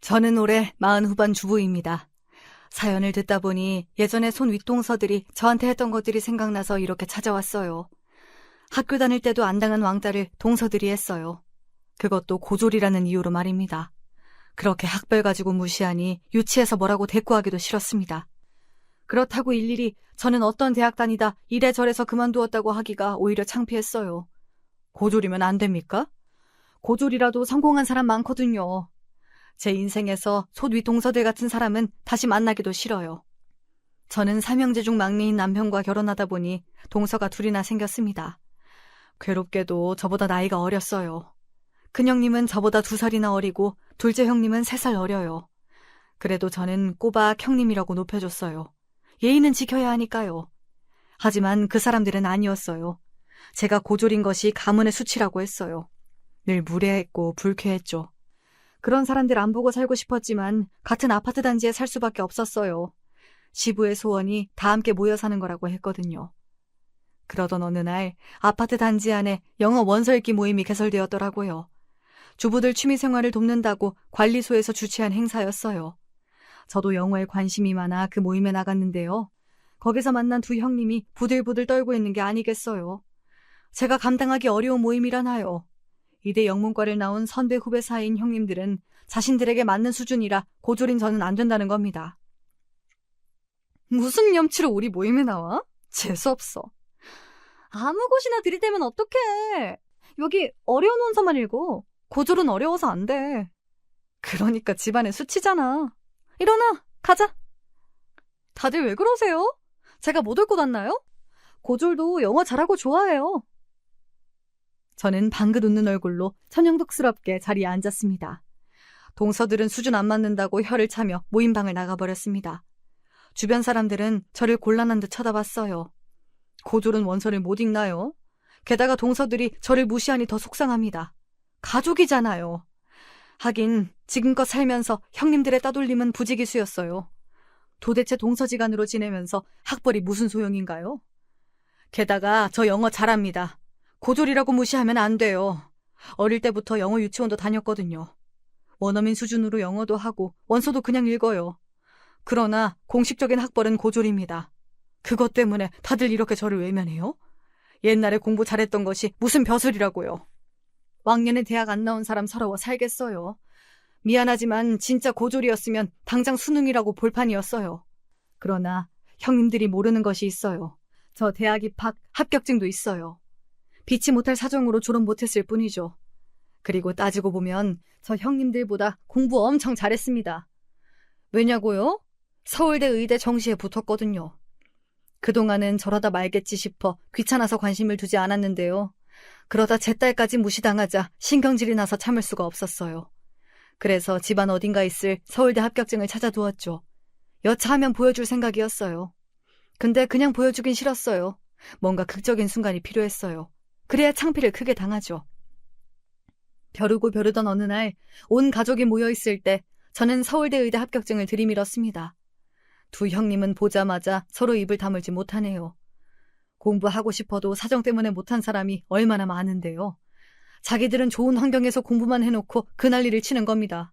저는 올해 40 후반 주부입니다. 사연을 듣다 보니 예전에 손 윗동서들이 저한테 했던 것들이 생각나서 이렇게 찾아왔어요. 학교 다닐 때도 안 당한 왕따를 동서들이 했어요. 그것도 고졸이라는 이유로 말입니다. 그렇게 학벌 가지고 무시하니 유치해서 뭐라고 대꾸하기도 싫었습니다. 그렇다고 일일이 저는 어떤 대학 다니다 이래저래서 그만두었다고 하기가 오히려 창피했어요. 고졸이면 안 됩니까? 고졸이라도 성공한 사람 많거든요. 제 인생에서 솥 윗동서들 같은 사람은 다시 만나기도 싫어요. 저는 삼형제 중 막내인 남편과 결혼하다 보니 동서가 둘이나 생겼습니다. 괴롭게도 저보다 나이가 어렸어요. 큰형님은 저보다 2살이나 어리고 둘째 형님은 3살 어려요. 그래도 저는 꼬박 형님이라고 높여줬어요. 예의는 지켜야 하니까요. 하지만 그 사람들은 아니었어요. 제가 고졸인 것이 가문의 수치라고 했어요. 늘 무례했고 불쾌했죠. 그런 사람들 안 보고 살고 싶었지만 같은 아파트 단지에 살 수밖에 없었어요. 시부의 소원이 다 함께 모여 사는 거라고 했거든요. 그러던 어느 날 아파트 단지 안에 영어 원서 읽기 모임이 개설되었더라고요. 주부들 취미생활을 돕는다고 관리소에서 주최한 행사였어요. 저도 영어에 관심이 많아 그 모임에 나갔는데요. 거기서 만난 두 형님이 부들부들 떨고 있는 게 아니겠어요. 제가 감당하기 어려운 모임이라나요. 이대 영문과를 나온 선배 후배 사이인 형님들은 자신들에게 맞는 수준이라 고졸인 저는 안 된다는 겁니다. 무슨 염치로 우리 모임에 나와? 재수없어. 아무 곳이나 들이대면 어떡해. 여기 어려운 원서만 읽어. 고졸은 어려워서 안 돼. 그러니까 집안의 수치잖아. 일어나, 가자. 다들 왜 그러세요? 제가 못 올 것 같나요? 고졸도 영어 잘하고 좋아해요. 저는 방긋 웃는 얼굴로 천연덕스럽게 자리에 앉았습니다. 동서들은 수준 안 맞는다고 혀를 차며 모임방을 나가버렸습니다. 주변 사람들은 저를 곤란한 듯 쳐다봤어요. 고졸은 원서를 못 읽나요? 게다가 동서들이 저를 무시하니 더 속상합니다. 가족이잖아요. 하긴 지금껏 살면서 형님들의 따돌림은 부지기수였어요. 도대체 동서지간으로 지내면서 학벌이 무슨 소용인가요? 게다가 저 영어 잘합니다. 고졸이라고 무시하면 안 돼요. 어릴 때부터 영어 유치원도 다녔거든요. 원어민 수준으로 영어도 하고 원서도 그냥 읽어요. 그러나 공식적인 학벌은 고졸입니다. 그것 때문에 다들 이렇게 저를 외면해요? 옛날에 공부 잘했던 것이 무슨 벼슬이라고요. 왕년에 대학 안 나온 사람 서러워 살겠어요. 미안하지만 진짜 고졸이었으면 당장 수능이라고 볼판이었어요. 그러나 형님들이 모르는 것이 있어요. 저 대학 입학 합격증도 있어요. 비치 못할 사정으로 졸업 못했을 뿐이죠. 그리고 따지고 보면 저 형님들보다 공부 엄청 잘했습니다. 왜냐고요? 서울대 의대 정시에 붙었거든요. 그동안은 저러다 말겠지 싶어 귀찮아서 관심을 두지 않았는데요. 그러다 제 딸까지 무시당하자 신경질이 나서 참을 수가 없었어요. 그래서 집안 어딘가 있을 서울대 합격증을 찾아두었죠. 여차하면 보여줄 생각이었어요. 근데 그냥 보여주긴 싫었어요. 뭔가 극적인 순간이 필요했어요. 그래야 창피를 크게 당하죠. 벼르고 벼르던 어느 날 온 가족이 모여있을 때 저는 서울대 의대 합격증을 들이밀었습니다. 두 형님은 보자마자 서로 입을 다물지 못하네요. 공부하고 싶어도 사정 때문에 못한 사람이 얼마나 많은데요. 자기들은 좋은 환경에서 공부만 해놓고 그 난리를 치는 겁니다.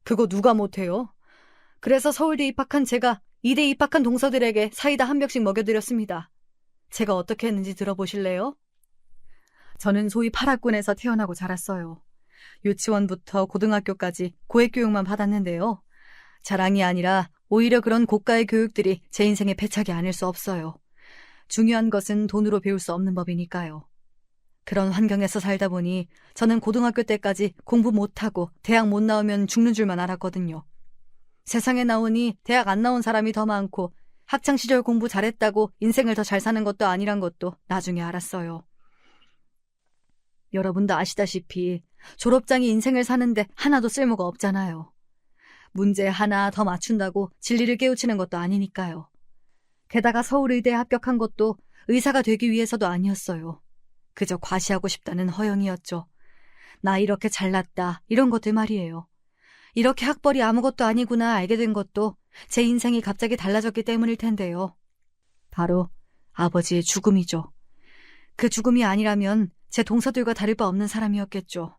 그거 누가 못해요? 그래서 서울대 입학한 제가 이대 입학한 동서들에게 사이다 한 벽씩 먹여드렸습니다. 제가 어떻게 했는지 들어보실래요? 저는 소위 파락군에서 태어나고 자랐어요. 유치원부터 고등학교까지 고액교육만 받았는데요. 자랑이 아니라 오히려 그런 고가의 교육들이 제 인생의 패착이 아닐 수 없어요. 중요한 것은 돈으로 배울 수 없는 법이니까요. 그런 환경에서 살다 보니 저는 고등학교 때까지 공부 못하고 대학 못 나오면 죽는 줄만 알았거든요. 세상에 나오니 대학 안 나온 사람이 더 많고 학창시절 공부 잘했다고 인생을 더 잘 사는 것도 아니란 것도 나중에 알았어요. 여러분도 아시다시피 졸업장이 인생을 사는데 하나도 쓸모가 없잖아요. 문제 하나 더 맞춘다고 진리를 깨우치는 것도 아니니까요. 게다가 서울의대에 합격한 것도 의사가 되기 위해서도 아니었어요. 그저 과시하고 싶다는 허영이었죠. 나 이렇게 잘났다 이런 것들 말이에요. 이렇게 학벌이 아무것도 아니구나 알게 된 것도 제 인생이 갑자기 달라졌기 때문일 텐데요. 바로 아버지의 죽음이죠. 그 죽음이 아니라면 제 동서들과 다를 바 없는 사람이었겠죠.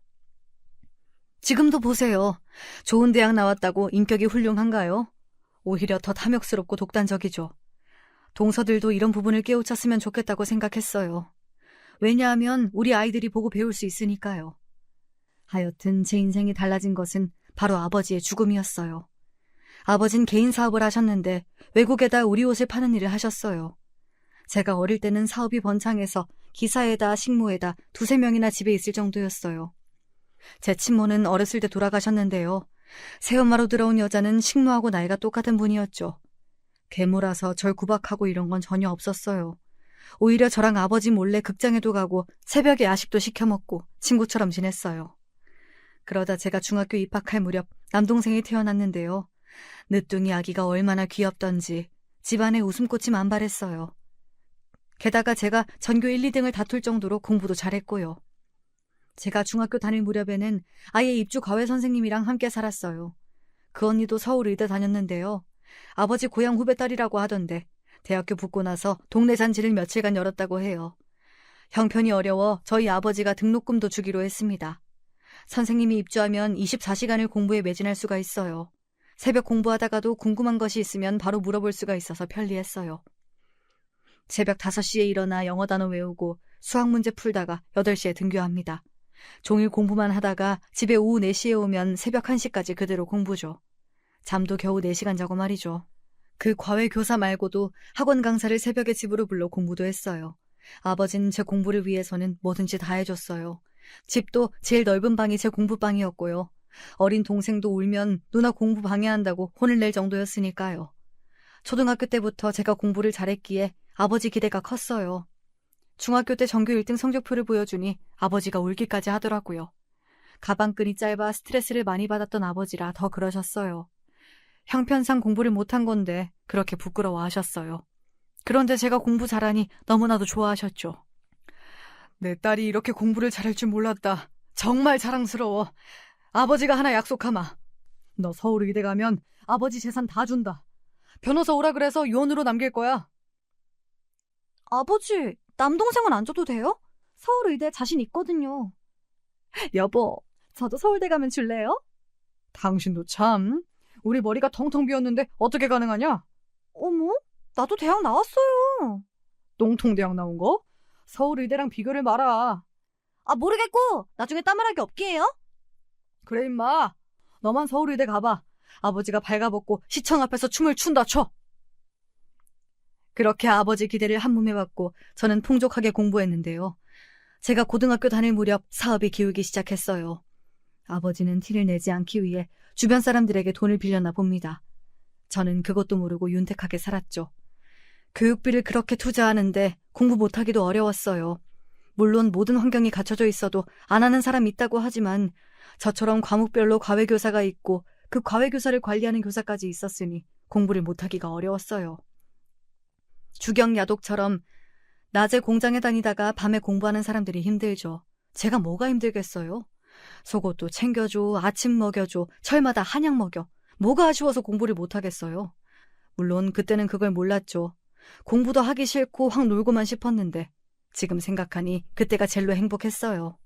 지금도 보세요. 좋은 대학 나왔다고 인격이 훌륭한가요? 오히려 더 탐욕스럽고 독단적이죠. 동서들도 이런 부분을 깨우쳤으면 좋겠다고 생각했어요. 왜냐하면 우리 아이들이 보고 배울 수 있으니까요. 하여튼 제 인생이 달라진 것은 바로 아버지의 죽음이었어요. 아버진 개인 사업을 하셨는데 외국에다 우리 옷을 파는 일을 하셨어요. 제가 어릴 때는 사업이 번창해서 기사에다 식모에다 2~3명이나 집에 있을 정도였어요. 제 친모는 어렸을 때 돌아가셨는데요. 새엄마로 들어온 여자는 식모하고 나이가 똑같은 분이었죠. 괴물라서 절 구박하고 이런 건 전혀 없었어요. 오히려 저랑 아버지 몰래 극장에도 가고 새벽에 야식도 시켜 먹고 친구처럼 지냈어요. 그러다 제가 중학교 입학할 무렵 남동생이 태어났는데요. 늦둥이 아기가 얼마나 귀엽던지 집안에 웃음꽃이 만발했어요. 게다가 제가 전교 1, 2등을 다툴 정도로 공부도 잘했고요. 제가 중학교 다닐 무렵에는 아예 입주 과외 선생님이랑 함께 살았어요. 그 언니도 서울 의대 다녔는데요. 아버지 고향 후배 딸이라고 하던데 대학교 붙고 나서 동네 잔치를 며칠간 열었다고 해요. 형편이 어려워 저희 아버지가 등록금도 주기로 했습니다. 선생님이 입주하면 24시간을 공부에 매진할 수가 있어요. 새벽 공부하다가도 궁금한 것이 있으면 바로 물어볼 수가 있어서 편리했어요. 새벽 5시에 일어나 영어 단어 외우고 수학 문제 풀다가 8시에 등교합니다. 종일 공부만 하다가 집에 오후 4시에 오면 새벽 1시까지 그대로 공부죠. 잠도 겨우 4시간 자고 말이죠. 그 과외 교사 말고도 학원 강사를 새벽에 집으로 불러 공부도 했어요. 아버지는 제 공부를 위해서는 뭐든지 다 해줬어요. 집도 제일 넓은 방이 제 공부방이었고요. 어린 동생도 울면 누나 공부 방해한다고 혼을 낼 정도였으니까요. 초등학교 때부터 제가 공부를 잘했기에 아버지 기대가 컸어요. 중학교 때 전교 1등 성적표를 보여주니 아버지가 울기까지 하더라고요. 가방끈이 짧아 스트레스를 많이 받았던 아버지라 더 그러셨어요. 형편상 공부를 못한 건데 그렇게 부끄러워하셨어요. 그런데 제가 공부 잘하니 너무나도 좋아하셨죠. 내 딸이 이렇게 공부를 잘할 줄 몰랐다. 정말 자랑스러워. 아버지가 하나 약속하마. 너 서울의대 가면 아버지 재산 다 준다. 변호사 오라 그래서 유언으로 남길 거야. 아버지, 남동생은 안 줘도 돼요? 서울의대 자신 있거든요. 여보, 저도 서울대 가면 줄래요? 당신도 참. 우리 머리가 텅텅 비었는데 어떻게 가능하냐? 어머, 나도 대학 나왔어요. 똥통대학 나온 거? 서울의대랑 비교를 마라. 아, 모르겠고 나중에 따말하기 없게 해요? 그래 임마. 너만 서울의대 가봐. 아버지가 발가벗고 시청 앞에서 춤을 춘다 쳐. 그렇게 아버지 기대를 한몸에 받고 저는 풍족하게 공부했는데요. 제가 고등학교 다닐 무렵 사업이 기울기 시작했어요. 아버지는 티를 내지 않기 위해 주변 사람들에게 돈을 빌렸나 봅니다. 저는 그것도 모르고 윤택하게 살았죠. 교육비를 그렇게 투자하는데 공부 못하기도 어려웠어요. 물론 모든 환경이 갖춰져 있어도 안 하는 사람 있다고 하지만 저처럼 과목별로 과외교사가 있고 그 과외교사를 관리하는 교사까지 있었으니 공부를 못하기가 어려웠어요. 주경야독처럼 낮에 공장에 다니다가 밤에 공부하는 사람들이 힘들죠. 제가 뭐가 힘들겠어요? 속옷도 챙겨줘, 아침 먹여줘, 철마다 한약 먹여. 뭐가 아쉬워서 공부를 못하겠어요? 물론 그때는 그걸 몰랐죠. 공부도 하기 싫고 확 놀고만 싶었는데 지금 생각하니 그때가 제일로 행복했어요.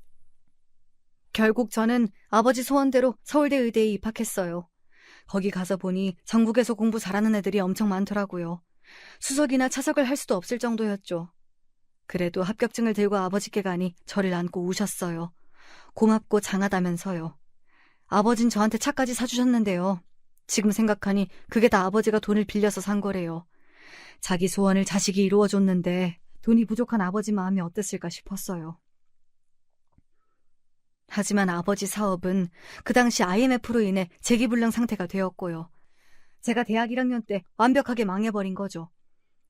결국 저는 아버지 소원대로 서울대 의대에 입학했어요. 거기 가서 보니 전국에서 공부 잘하는 애들이 엄청 많더라고요. 수석이나 차석을 할 수도 없을 정도였죠. 그래도 합격증을 들고 아버지께 가니 저를 안고 우셨어요. 고맙고 장하다면서요. 아버진 저한테 차까지 사주셨는데요. 지금 생각하니 그게 다 아버지가 돈을 빌려서 산 거래요. 자기 소원을 자식이 이루어줬는데 돈이 부족한 아버지 마음이 어땠을까 싶었어요. 하지만 아버지 사업은 그 당시 IMF로 인해 재기불량 상태가 되었고요. 제가 대학 1학년 때 완벽하게 망해버린 거죠.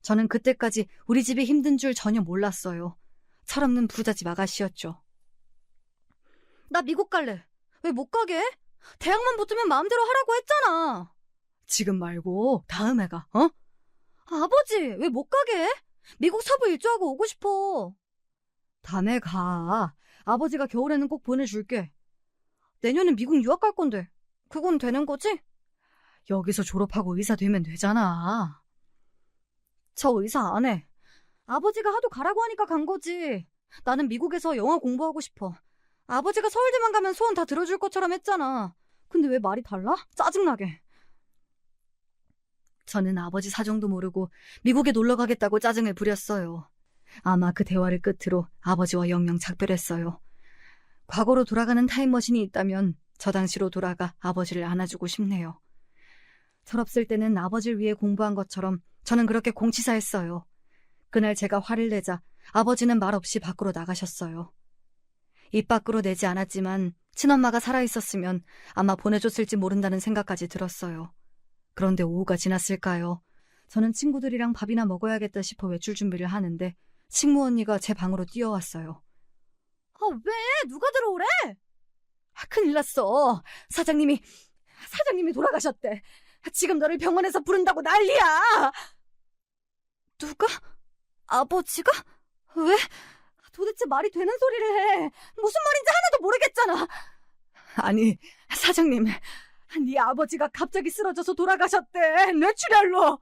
저는 그때까지 우리 집이 힘든 줄 전혀 몰랐어요. 철없는 부잣집 아가씨였죠. 나 미국 갈래. 왜 못 가게? 대학만 붙으면 마음대로 하라고 했잖아. 지금 말고 다음에 가, 어? 아버지, 왜 못 가게? 미국 서부 일주하고 오고 싶어. 다음에 가. 아버지가 겨울에는 꼭 보내줄게. 내년엔 미국 유학 갈 건데 그건 되는 거지? 여기서 졸업하고 의사 되면 되잖아. 저 의사 안 해. 아버지가 하도 가라고 하니까 간 거지. 나는 미국에서 영어 공부하고 싶어. 아버지가 서울대만 가면 소원 다 들어줄 것처럼 했잖아. 근데 왜 말이 달라? 짜증나게. 저는 아버지 사정도 모르고 미국에 놀러 가겠다고 짜증을 부렸어요. 아마 그 대화를 끝으로 아버지와 영영 작별했어요. 과거로 돌아가는 타임머신이 있다면 저 당시로 돌아가 아버지를 안아주고 싶네요. 철없을 때는 아버지를 위해 공부한 것처럼 저는 그렇게 공치사했어요. 그날 제가 화를 내자 아버지는 말없이 밖으로 나가셨어요. 입 밖으로 내지 않았지만 친엄마가 살아있었으면 아마 보내줬을지 모른다는 생각까지 들었어요. 그런데 오후가 지났을까요? 저는 친구들이랑 밥이나 먹어야겠다 싶어 외출 준비를 하는데 식모 언니가 제 방으로 뛰어왔어요. 왜? 누가 들어오래? 큰일 났어. 사장님이 돌아가셨대. 지금 너를 병원에서 부른다고 난리야. 누가? 아버지가? 왜? 도대체 말이 되는 소리를 해. 무슨 말인지 하나도 모르겠잖아. 아니, 사장님, 네 아버지가 갑자기 쓰러져서 돌아가셨대. 뇌출혈로.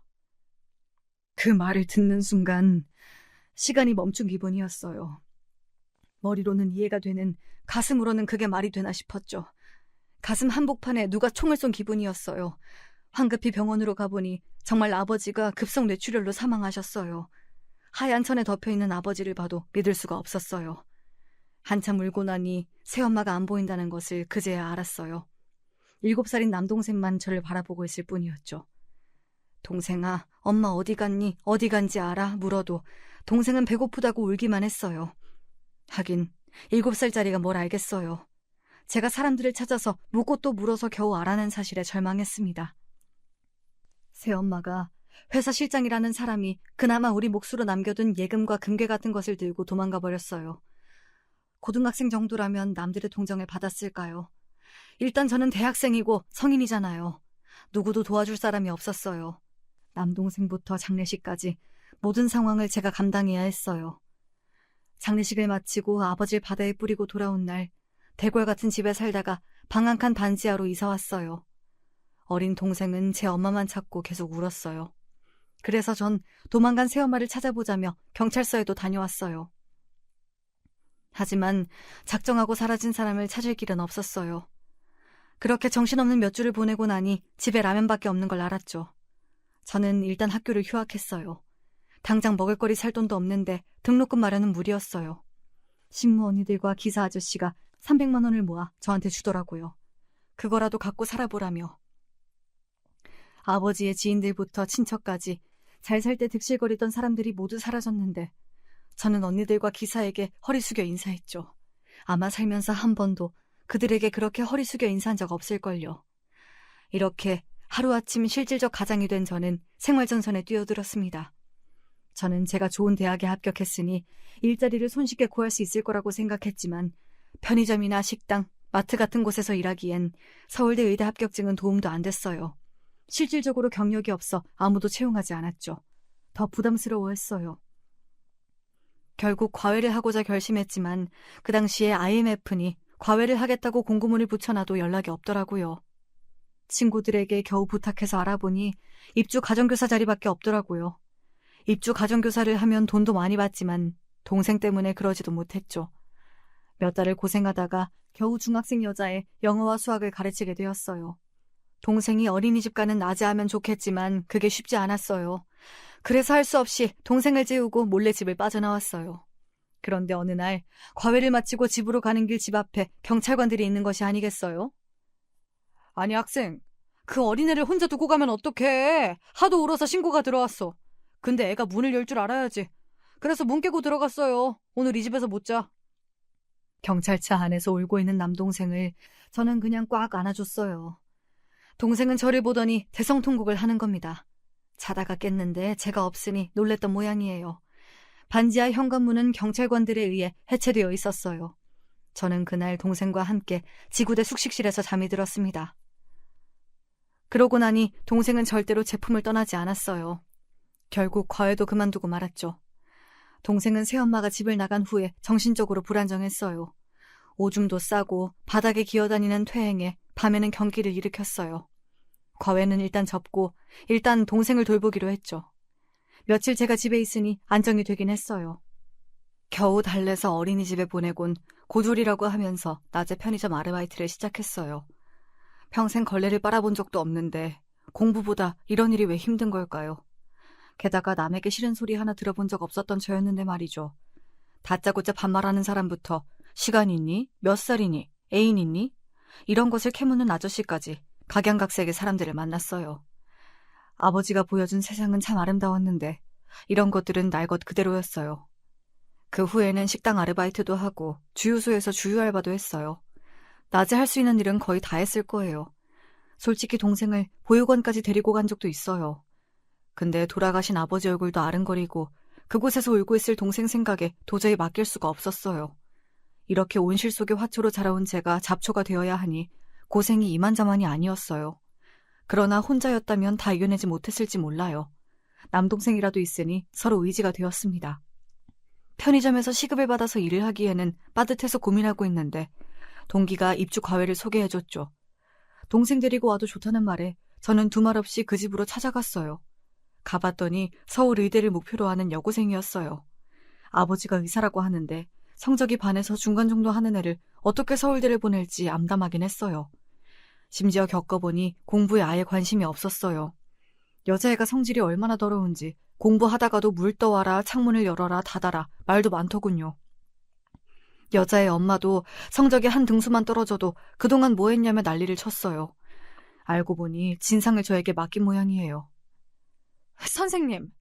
그 말을 듣는 순간 시간이 멈춘 기분이었어요. 머리로는 이해가 되는, 가슴으로는 그게 말이 되나 싶었죠. 가슴 한복판에 누가 총을 쏜 기분이었어요. 황급히 병원으로 가보니 정말 아버지가 급성 뇌출혈로 사망하셨어요. 하얀 천에 덮여있는 아버지를 봐도 믿을 수가 없었어요. 한참 울고 나니 새엄마가 안 보인다는 것을 그제야 알았어요. 7살인 남동생만 저를 바라보고 있을 뿐이었죠. 동생아, 엄마 어디 갔니? 어디 간지 알아? 물어도 동생은 배고프다고 울기만 했어요. 하긴 7살짜리가 뭘 알겠어요. 제가 사람들을 찾아서 묻고 또 물어서 겨우 알아낸 사실에 절망했습니다. 새엄마가 회사 실장이라는 사람이 그나마 우리 몫으로 남겨둔 예금과 금괴 같은 것을 들고 도망가 버렸어요. 고등학생 정도라면 남들의 동정을 받았을까요? 일단 저는 대학생이고 성인이잖아요. 누구도 도와줄 사람이 없었어요. 남동생부터 장례식까지 모든 상황을 제가 감당해야 했어요. 장례식을 마치고 아버지를 바다에 뿌리고 돌아온 날, 대궐 같은 집에 살다가 방 한 칸 반지하로 이사 왔어요. 어린 동생은 제 엄마만 찾고 계속 울었어요. 그래서 전 도망간 새엄마를 찾아보자며 경찰서에도 다녀왔어요. 하지만 작정하고 사라진 사람을 찾을 길은 없었어요. 그렇게 정신없는 몇 주를 보내고 나니 집에 라면밖에 없는 걸 알았죠. 저는 일단 학교를 휴학했어요. 당장 먹을거리 살 돈도 없는데 등록금 마련은 무리였어요. 식모 언니들과 기사 아저씨가 300만 원을 모아 저한테 주더라고요. 그거라도 갖고 살아보라며. 아버지의 지인들부터 친척까지 잘 살 때 득실거리던 사람들이 모두 사라졌는데 저는 언니들과 기사에게 허리 숙여 인사했죠. 아마 살면서 한 번도 그들에게 그렇게 허리 숙여 인사한 적 없을걸요. 이렇게 하루아침 실질적 가장이 된 저는 생활전선에 뛰어들었습니다. 저는 제가 좋은 대학에 합격했으니 일자리를 손쉽게 구할 수 있을 거라고 생각했지만 편의점이나 식당, 마트 같은 곳에서 일하기엔 서울대 의대 합격증은 도움도 안 됐어요. 실질적으로 경력이 없어 아무도 채용하지 않았죠. 더 부담스러워했어요. 결국 과외를 하고자 결심했지만 그 당시에 IMF니 과외를 하겠다고 공고문을 붙여놔도 연락이 없더라고요. 친구들에게 겨우 부탁해서 알아보니 입주 가정교사 자리밖에 없더라고요. 입주 가정교사를 하면 돈도 많이 받지만 동생 때문에 그러지도 못했죠. 몇 달을 고생하다가 겨우 중학생 여자애 영어와 수학을 가르치게 되었어요. 동생이 어린이집 가는 낮에 하면 좋겠지만 그게 쉽지 않았어요. 그래서 할 수 없이 동생을 재우고 몰래 집을 빠져나왔어요. 그런데 어느 날 과외를 마치고 집으로 가는 길 집 앞에 경찰관들이 있는 것이 아니겠어요? 아니 학생, 그 어린애를 혼자 두고 가면 어떡해. 하도 울어서 신고가 들어왔어. 근데 애가 문을 열 줄 알아야지. 그래서 문 깨고 들어갔어요. 오늘 이 집에서 못 자. 경찰차 안에서 울고 있는 남동생을 저는 그냥 꽉 안아줬어요. 동생은 저를 보더니 대성통곡을 하는 겁니다. 자다가 깼는데 제가 없으니 놀랬던 모양이에요. 반지하 현관문은 경찰관들에 의해 해체되어 있었어요. 저는 그날 동생과 함께 지구대 숙식실에서 잠이 들었습니다. 그러고 나니 동생은 절대로 제품을 떠나지 않았어요. 결국 과외도 그만두고 말았죠. 동생은 새엄마가 집을 나간 후에 정신적으로 불안정했어요. 오줌도 싸고 바닥에 기어다니는 퇴행에 밤에는 경기를 일으켰어요. 과외는 일단 접고 일단 동생을 돌보기로 했죠. 며칠 제가 집에 있으니 안정이 되긴 했어요. 겨우 달래서 어린이집에 보내곤 고졸이라고 하면서 낮에 편의점 아르바이트를 시작했어요. 평생 걸레를 빨아본 적도 없는데 공부보다 이런 일이 왜 힘든 걸까요? 게다가 남에게 싫은 소리 하나 들어본 적 없었던 저였는데 말이죠. 다짜고짜 반말하는 사람부터 시간 있니? 몇 살이니? 애인 있니? 이런 것을 캐묻는 아저씨까지 각양각색의 사람들을 만났어요. 아버지가 보여준 세상은 참 아름다웠는데 이런 것들은 날 것 그대로였어요. 그 후에는 식당 아르바이트도 하고 주유소에서 주유 알바도 했어요. 낮에 할 수 있는 일은 거의 다 했을 거예요. 솔직히 동생을 보육원까지 데리고 간 적도 있어요. 근데 돌아가신 아버지 얼굴도 아른거리고 그곳에서 울고 있을 동생 생각에 도저히 맡길 수가 없었어요. 이렇게 온실 속의 화초로 자라온 제가 잡초가 되어야 하니 고생이 이만저만이 아니었어요. 그러나 혼자였다면 다 이겨내지 못했을지 몰라요. 남동생이라도 있으니 서로 의지가 되었습니다. 편의점에서 시급을 받아서 일을 하기에는 빠듯해서 고민하고 있는데 동기가 입주 과외를 소개해줬죠. 동생 데리고 와도 좋다는 말에 저는 두말 없이 그 집으로 찾아갔어요. 가봤더니 서울 의대를 목표로 하는 여고생이었어요. 아버지가 의사라고 하는데 성적이 반에서 중간 정도 하는 애를 어떻게 서울대를 보낼지 암담하긴 했어요. 심지어 겪어보니 공부에 아예 관심이 없었어요. 여자애가 성질이 얼마나 더러운지 공부하다가도 물 떠와라, 창문을 열어라, 닫아라 말도 많더군요. 여자애 엄마도 성적이 한 등수만 떨어져도 그동안 뭐 했냐며 난리를 쳤어요. 알고 보니 진상을 저에게 맡긴 모양이에요. 선생님,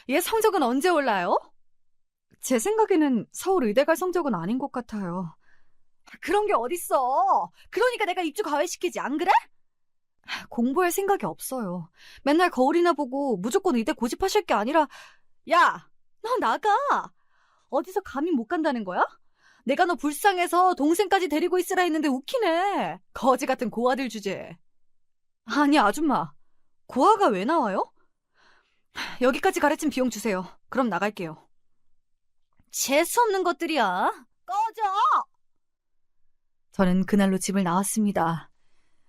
얘 성적은 언제 올라요? 제 생각에는 서울 의대 갈 성적은 아닌 것 같아요. 그런 게 어딨어. 그러니까 내가 입주 과외시키지, 안 그래? 공부할 생각이 없어요. 맨날 거울이나 보고 무조건 의대 고집하실 게 아니라 야, 너 나가. 어디서 감히 못 간다는 거야? 내가 너 불쌍해서 동생까지 데리고 있으라 했는데 웃기네. 거지 같은 고아들 주제. 아니 아줌마, 고아가 왜 나와요? 여기까지 가르친 비용 주세요. 그럼 나갈게요. 재수없는 것들이야. 꺼져! 저는 그날로 집을 나왔습니다.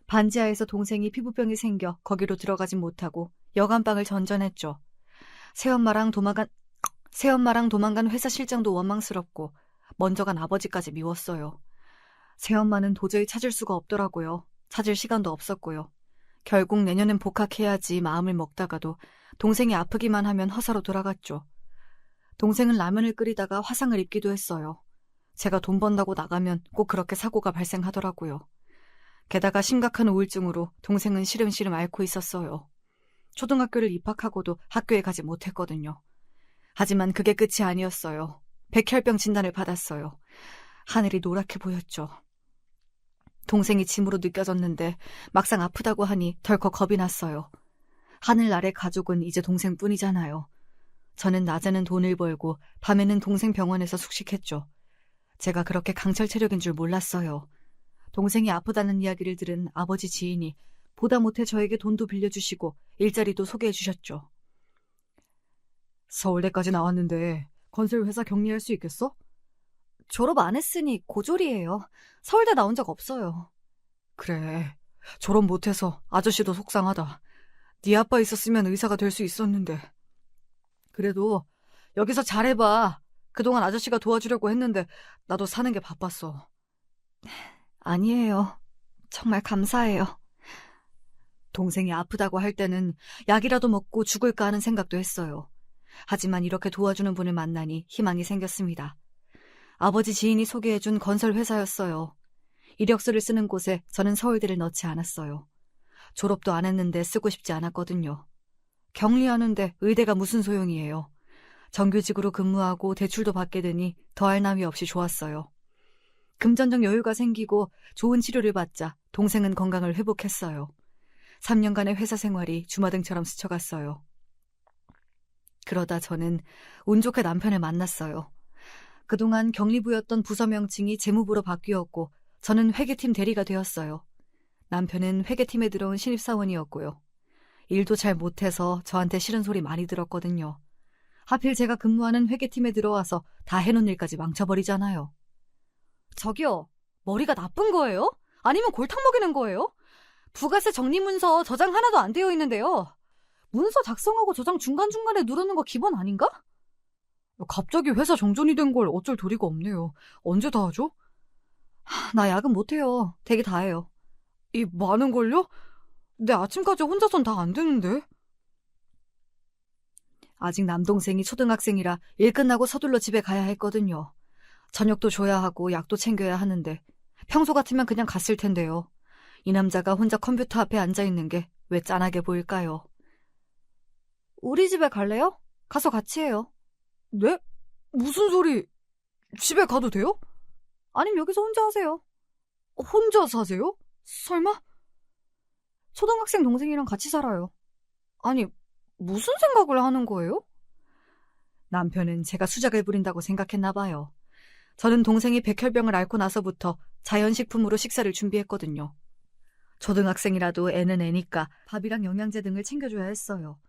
반지하에서 동생이 피부병이 생겨 거기로 들어가진 못하고 여간방을 전전했죠. 새엄마랑 도망간 회사 실장도 원망스럽고 먼저 간 아버지까지 미웠어요. 새엄마는 도저히 찾을 수가 없더라고요. 찾을 시간도 없었고요. 결국 내년엔 복학해야지 마음을 먹다가도 동생이 아프기만 하면 허사로 돌아갔죠. 동생은 라면을 끓이다가 화상을 입기도 했어요. 제가 돈 번다고 나가면 꼭 그렇게 사고가 발생하더라고요. 게다가 심각한 우울증으로 동생은 시름시름 앓고 있었어요. 초등학교를 입학하고도 학교에 가지 못했거든요. 하지만 그게 끝이 아니었어요. 백혈병 진단을 받았어요. 하늘이 노랗게 보였죠. 동생이 짐으로 느껴졌는데 막상 아프다고 하니 덜컥 겁이 났어요. 하늘 아래 가족은 이제 동생뿐이잖아요. 저는 낮에는 돈을 벌고 밤에는 동생 병원에서 숙식했죠. 제가 그렇게 강철 체력인 줄 몰랐어요. 동생이 아프다는 이야기를 들은 아버지 지인이 보다 못해 저에게 돈도 빌려주시고 일자리도 소개해 주셨죠. 서울대까지 나왔는데 건설회사 격리할 수 있겠어? 졸업 안 했으니 고졸이에요. 서울대 나온 적 없어요. 그래, 졸업 못해서 아저씨도 속상하다. 네 아빠 있었으면 의사가 될 수 있었는데. 그래도 여기서 잘해봐. 그동안 아저씨가 도와주려고 했는데 나도 사는 게 바빴어. 아니에요. 정말 감사해요. 동생이 아프다고 할 때는 약이라도 먹고 죽을까 하는 생각도 했어요. 하지만 이렇게 도와주는 분을 만나니 희망이 생겼습니다. 아버지 지인이 소개해준 건설회사였어요. 이력서를 쓰는 곳에 저는 서울대를 넣지 않았어요. 졸업도 안 했는데 쓰고 싶지 않았거든요. 격리하는데 의대가 무슨 소용이에요. 정규직으로 근무하고 대출도 받게 되니 더할 나위 없이 좋았어요. 금전적 여유가 생기고 좋은 치료를 받자 동생은 건강을 회복했어요. 3년간의 회사 생활이 주마등처럼 스쳐갔어요. 그러다 저는 운 좋게 남편을 만났어요. 그동안 격리부였던 부서 명칭이 재무부로 바뀌었고 저는 회계팀 대리가 되었어요. 남편은 회계팀에 들어온 신입사원이었고요. 일도 잘 못해서 저한테 싫은 소리 많이 들었거든요. 하필 제가 근무하는 회계팀에 들어와서 다 해놓은 일까지 망쳐버리잖아요. 저기요, 머리가 나쁜 거예요? 아니면 골탕 먹이는 거예요? 부가세 정리문서 저장 하나도 안 되어 있는데요. 문서 작성하고 저장 중간중간에 누르는 거 기본 아닌가? 갑자기 회사 정전이 된 걸 어쩔 도리가 없네요. 언제 다 하죠? 나 야근 못해요. 대기 다 해요. 이 많은 걸요? 내 아침까지 혼자선 다 안 되는데. 아직 남동생이 초등학생이라 일 끝나고 서둘러 집에 가야 했거든요. 저녁도 줘야 하고 약도 챙겨야 하는데 평소 같으면 그냥 갔을 텐데요. 이 남자가 혼자 컴퓨터 앞에 앉아있는 게 왜 짠하게 보일까요? 우리 집에 갈래요? 가서 같이 해요. 네? 무슨 소리? 집에 가도 돼요? 아님 여기서 혼자 하세요. 혼자 사세요? 설마? 초등학생 동생이랑 같이 살아요. 아니, 무슨 생각을 하는 거예요? 남편은 제가 수작을 부린다고 생각했나 봐요. 저는 동생이 백혈병을 앓고 나서부터 자연식품으로 식사를 준비했거든요. 초등학생이라도 애는 애니까 밥이랑 영양제 등을 챙겨줘야 했어요.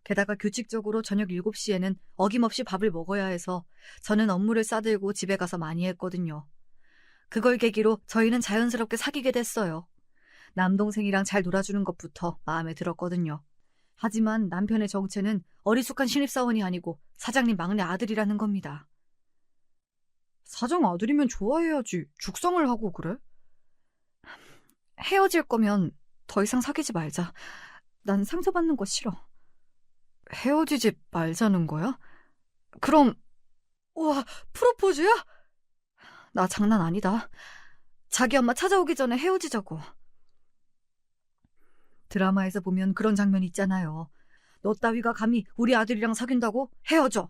게다가 규칙적으로 저녁 7시에는 어김없이 밥을 먹어야 해서 저는 업무를 싸들고 집에 가서 많이 했거든요. 그걸 계기로 저희는 자연스럽게 사귀게 됐어요. 남동생이랑 잘 놀아주는 것부터 마음에 들었거든요. 하지만 남편의 정체는 어리숙한 신입사원이 아니고 사장님 막내 아들이라는 겁니다. 사장 아들이면 좋아해야지. 죽상을 하고 그래? 헤어질 거면 더 이상 사귀지 말자. 난 상처받는 거 싫어. 헤어지지 말자는 거야? 그럼, 우와, 프로포즈야? 나 장난 아니다. 자기 엄마 찾아오기 전에 헤어지자고. 드라마에서 보면 그런 장면 있잖아요. 너 따위가 감히 우리 아들이랑 사귄다고? 헤어져!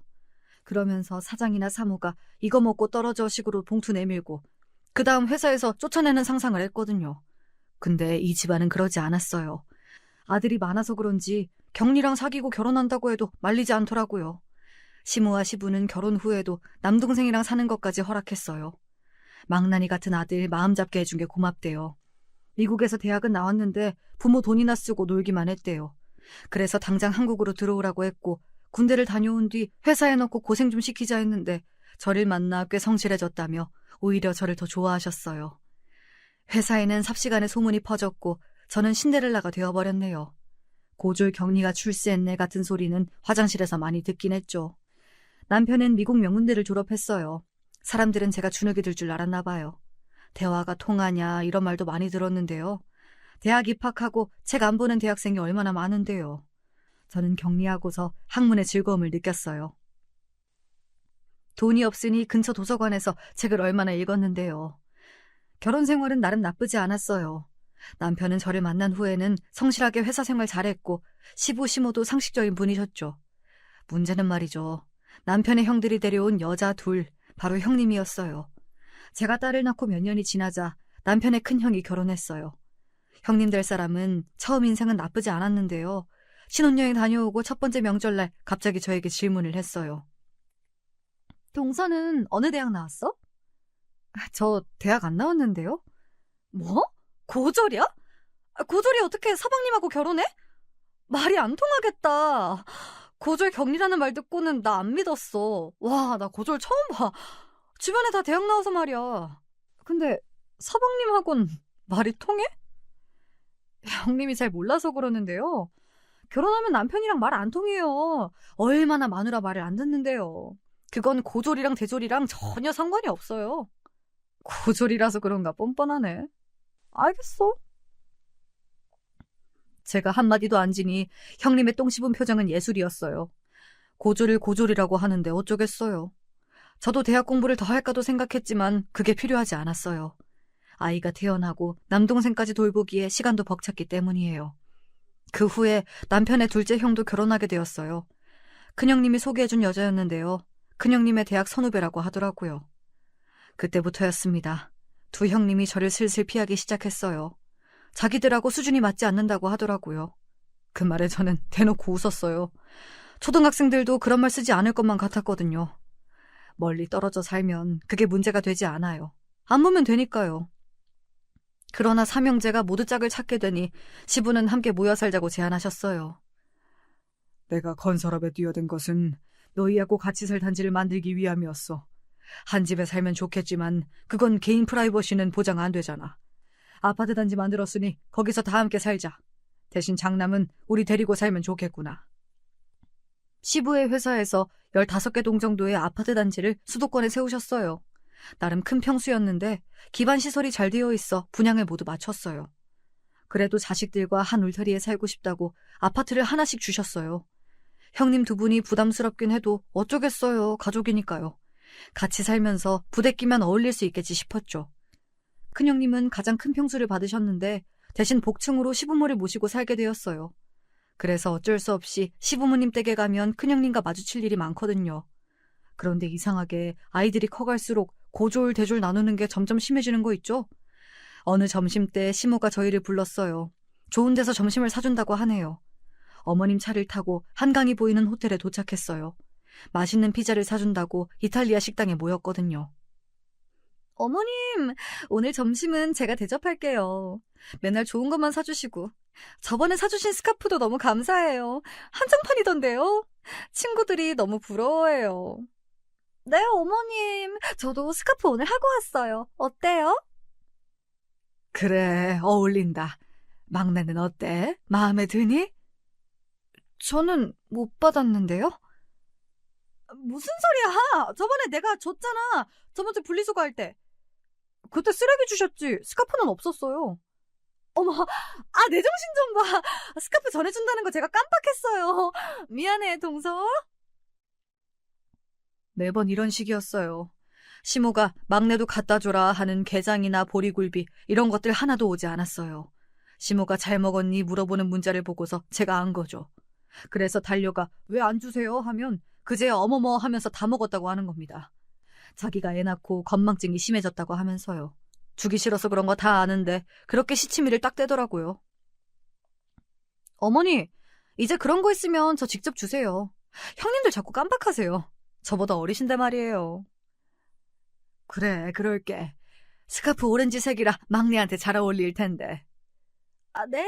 그러면서 사장이나 사무가 이거 먹고 떨어져 식으로 봉투 내밀고 그 다음 회사에서 쫓아내는 상상을 했거든요. 근데 이 집안은 그러지 않았어요. 아들이 많아서 그런지 경리랑 사귀고 결혼한다고 해도 말리지 않더라고요. 시무와 시부는 결혼 후에도 남동생이랑 사는 것까지 허락했어요. 망나니 같은 아들 마음 잡게 해준 게 고맙대요. 미국에서 대학은 나왔는데 부모 돈이나 쓰고 놀기만 했대요. 그래서 당장 한국으로 들어오라고 했고 군대를 다녀온 뒤 회사에 넣고 고생 좀 시키자 했는데 저를 만나 꽤 성실해졌다며 오히려 저를 더 좋아하셨어요. 회사에는 삽시간에 소문이 퍼졌고 저는 신데렐라가 되어버렸네요. 고졸 격리가 출세했네 같은 소리는 화장실에서 많이 듣긴 했죠. 남편은 미국 명문대를 졸업했어요. 사람들은 제가 주눅이 들 줄 알았나 봐요. 대화가 통하냐 이런 말도 많이 들었는데요. 대학 입학하고 책 안 보는 대학생이 얼마나 많은데요. 저는 격리하고서 학문의 즐거움을 느꼈어요. 돈이 없으니 근처 도서관에서 책을 얼마나 읽었는데요. 결혼 생활은 나름 나쁘지 않았어요. 남편은 저를 만난 후에는 성실하게 회사 생활 잘했고 시부 시모도 상식적인 분이셨죠. 문제는 말이죠. 남편의 형들이 데려온 여자 둘, 바로 형님이었어요. 제가 딸을 낳고 몇 년이 지나자 남편의 큰형이 결혼했어요. 형님 될 사람은 처음 인생은 나쁘지 않았는데요. 신혼여행 다녀오고 첫 번째 명절날 갑자기 저에게 질문을 했어요. 동서는 어느 대학 나왔어? 저 대학 안 나왔는데요. 뭐? 고졸이야? 고졸이 어떻게 서방님하고 결혼해? 말이 안 통하겠다. 고졸 격리라는 말 듣고는 나 안 믿었어. 와, 나 고졸 처음 봐. 주변에 다 대학 나와서 말이야. 근데 서방님하고는 말이 통해? 형님이 잘 몰라서 그러는데요. 결혼하면 남편이랑 말 안 통해요. 얼마나 마누라 말을 안 듣는데요. 그건 고졸이랑 대졸이랑 전혀 상관이 없어요. 고졸이라서 그런가 뻔뻔하네. 알겠어. 제가 한마디도 안 지니 형님의 똥 씹은 표정은 예술이었어요. 고졸을 고졸이라고 하는데 어쩌겠어요. 저도 대학 공부를 더 할까도 생각했지만 그게 필요하지 않았어요. 아이가 태어나고 남동생까지 돌보기에 시간도 벅찼기 때문이에요. 그 후에 남편의 둘째 형도 결혼하게 되었어요. 큰형님이 소개해준 여자였는데요. 큰형님의 대학 선후배라고 하더라고요. 그때부터였습니다. 두 형님이 저를 슬슬 피하기 시작했어요. 자기들하고 수준이 맞지 않는다고 하더라고요. 그 말에 저는 대놓고 웃었어요. 초등학생들도 그런 말 쓰지 않을 것만 같았거든요. 멀리 떨어져 살면 그게 문제가 되지 않아요. 안 보면 되니까요. 그러나 삼형제가 모두 짝을 찾게 되니 시부는 함께 모여 살자고 제안하셨어요. 내가 건설업에 뛰어든 것은 너희하고 같이 살 단지를 만들기 위함이었어. 한 집에 살면 좋겠지만 그건 개인 프라이버시는 보장 안 되잖아. 아파트 단지 만들었으니 거기서 다 함께 살자. 대신 장남은 우리 데리고 살면 좋겠구나. 시부의 회사에서 15개 동 정도의 아파트 단지를 수도권에 세우셨어요. 나름 큰 평수였는데 기반 시설이 잘 되어 있어 분양을 모두 마쳤어요. 그래도 자식들과 한 울타리에 살고 싶다고 아파트를 하나씩 주셨어요. 형님 두 분이 부담스럽긴 해도 어쩌겠어요. 가족이니까요. 같이 살면서 부대끼면 어울릴 수 있겠지 싶었죠. 큰형님은 가장 큰 평수를 받으셨는데 대신 복층으로 시부모를 모시고 살게 되었어요. 그래서 어쩔 수 없이 시부모님 댁에 가면 큰형님과 마주칠 일이 많거든요. 그런데 이상하게 아이들이 커갈수록 고졸, 대졸 나누는 게 점점 심해지는 거 있죠? 어느 점심때 시모가 저희를 불렀어요. 좋은 데서 점심을 사준다고 하네요. 어머님 차를 타고 한강이 보이는 호텔에 도착했어요. 맛있는 피자를 사준다고 이탈리아 식당에 모였거든요. 어머님, 오늘 점심은 제가 대접할게요. 맨날 좋은 것만 사주시고. 저번에 사주신 스카프도 너무 감사해요. 한정판이던데요? 친구들이 너무 부러워해요. 네, 어머님. 저도 스카프 오늘 하고 왔어요. 어때요? 그래, 어울린다. 막내는 어때? 마음에 드니? 저는 못 받았는데요? 무슨 소리야? 저번에 내가 줬잖아. 저번주 분리수거 할 때. 그때 쓰레기 주셨지. 스카프는 없었어요. 어머, 내 정신 좀 봐. 스카프 전해준다는 거 제가 깜빡했어요. 미안해, 동서. 매번 이런 식이었어요. 시모가 막내도 갖다 줘라 하는 게장이나 보리굴비 이런 것들 하나도 오지 않았어요. 시모가 잘 먹었니 물어보는 문자를 보고서 제가 안 거죠. 그래서 달려가 왜 안 주세요 하면 그제 어머머 하면서 다 먹었다고 하는 겁니다. 자기가 애 낳고 건망증이 심해졌다고 하면서요. 주기 싫어서 그런 거 다 아는데 그렇게 시치미를 딱 떼더라고요. 어머니, 이제 그런 거 있으면 저 직접 주세요. 형님들 자꾸 깜빡하세요. 저보다 어리신데 말이에요. 그래, 그럴게. 스카프 오렌지색이라 막내한테 잘 어울릴 텐데. 네.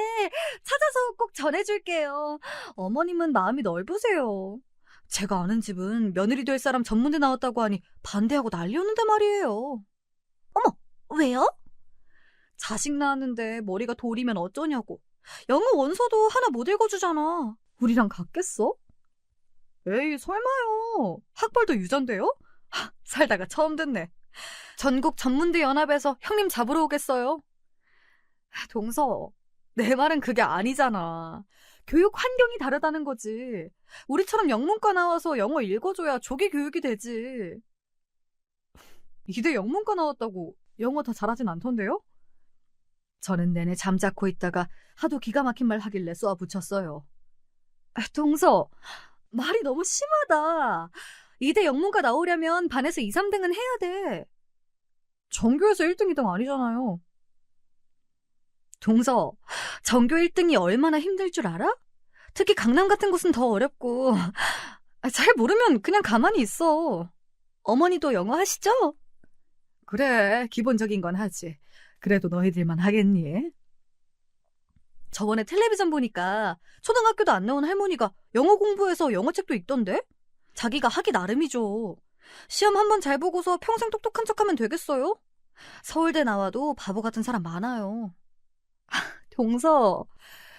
찾아서 꼭 전해줄게요. 어머님은 마음이 넓으세요. 제가 아는 집은 며느리 될 사람 전문대 나왔다고 하니 반대하고 난리였는데 말이에요. 어머, 왜요? 자식 낳았는데 머리가 돌이면 어쩌냐고. 영어 원서도 하나 못 읽어주잖아. 우리랑 같겠어? 에이, 설마요. 학벌도 유전돼요? 살다가 처음 듣네. 전국 전문대 연합에서 형님 잡으러 오겠어요? 동서, 내 말은 그게 아니잖아. 교육 환경이 다르다는 거지. 우리처럼 영문과 나와서 영어 읽어줘야 조기 교육이 되지. 이대 영문과 나왔다고 영어 다 잘하진 않던데요? 저는 내내 잠자코 있다가 하도 기가 막힌 말 하길래 쏘아 붙였어요. 동서, 말이 너무 심하다. 이대 영문과 나오려면 반에서 2, 3등은 해야 돼. 전교에서 1등, 2등 아니잖아요. 동서, 전교 1등이 얼마나 힘들 줄 알아? 특히 강남 같은 곳은 더 어렵고. 잘 모르면 그냥 가만히 있어. 어머니도 영어 하시죠? 그래, 기본적인 건 하지. 그래도 너희들만 하겠니? 저번에 텔레비전 보니까 초등학교도 안 나온 할머니가 영어 공부해서 영어책도 읽던데? 자기가 하기 나름이죠. 시험 한 번 잘 보고서 평생 똑똑한 척하면 되겠어요? 서울대 나와도 바보 같은 사람 많아요. 동서,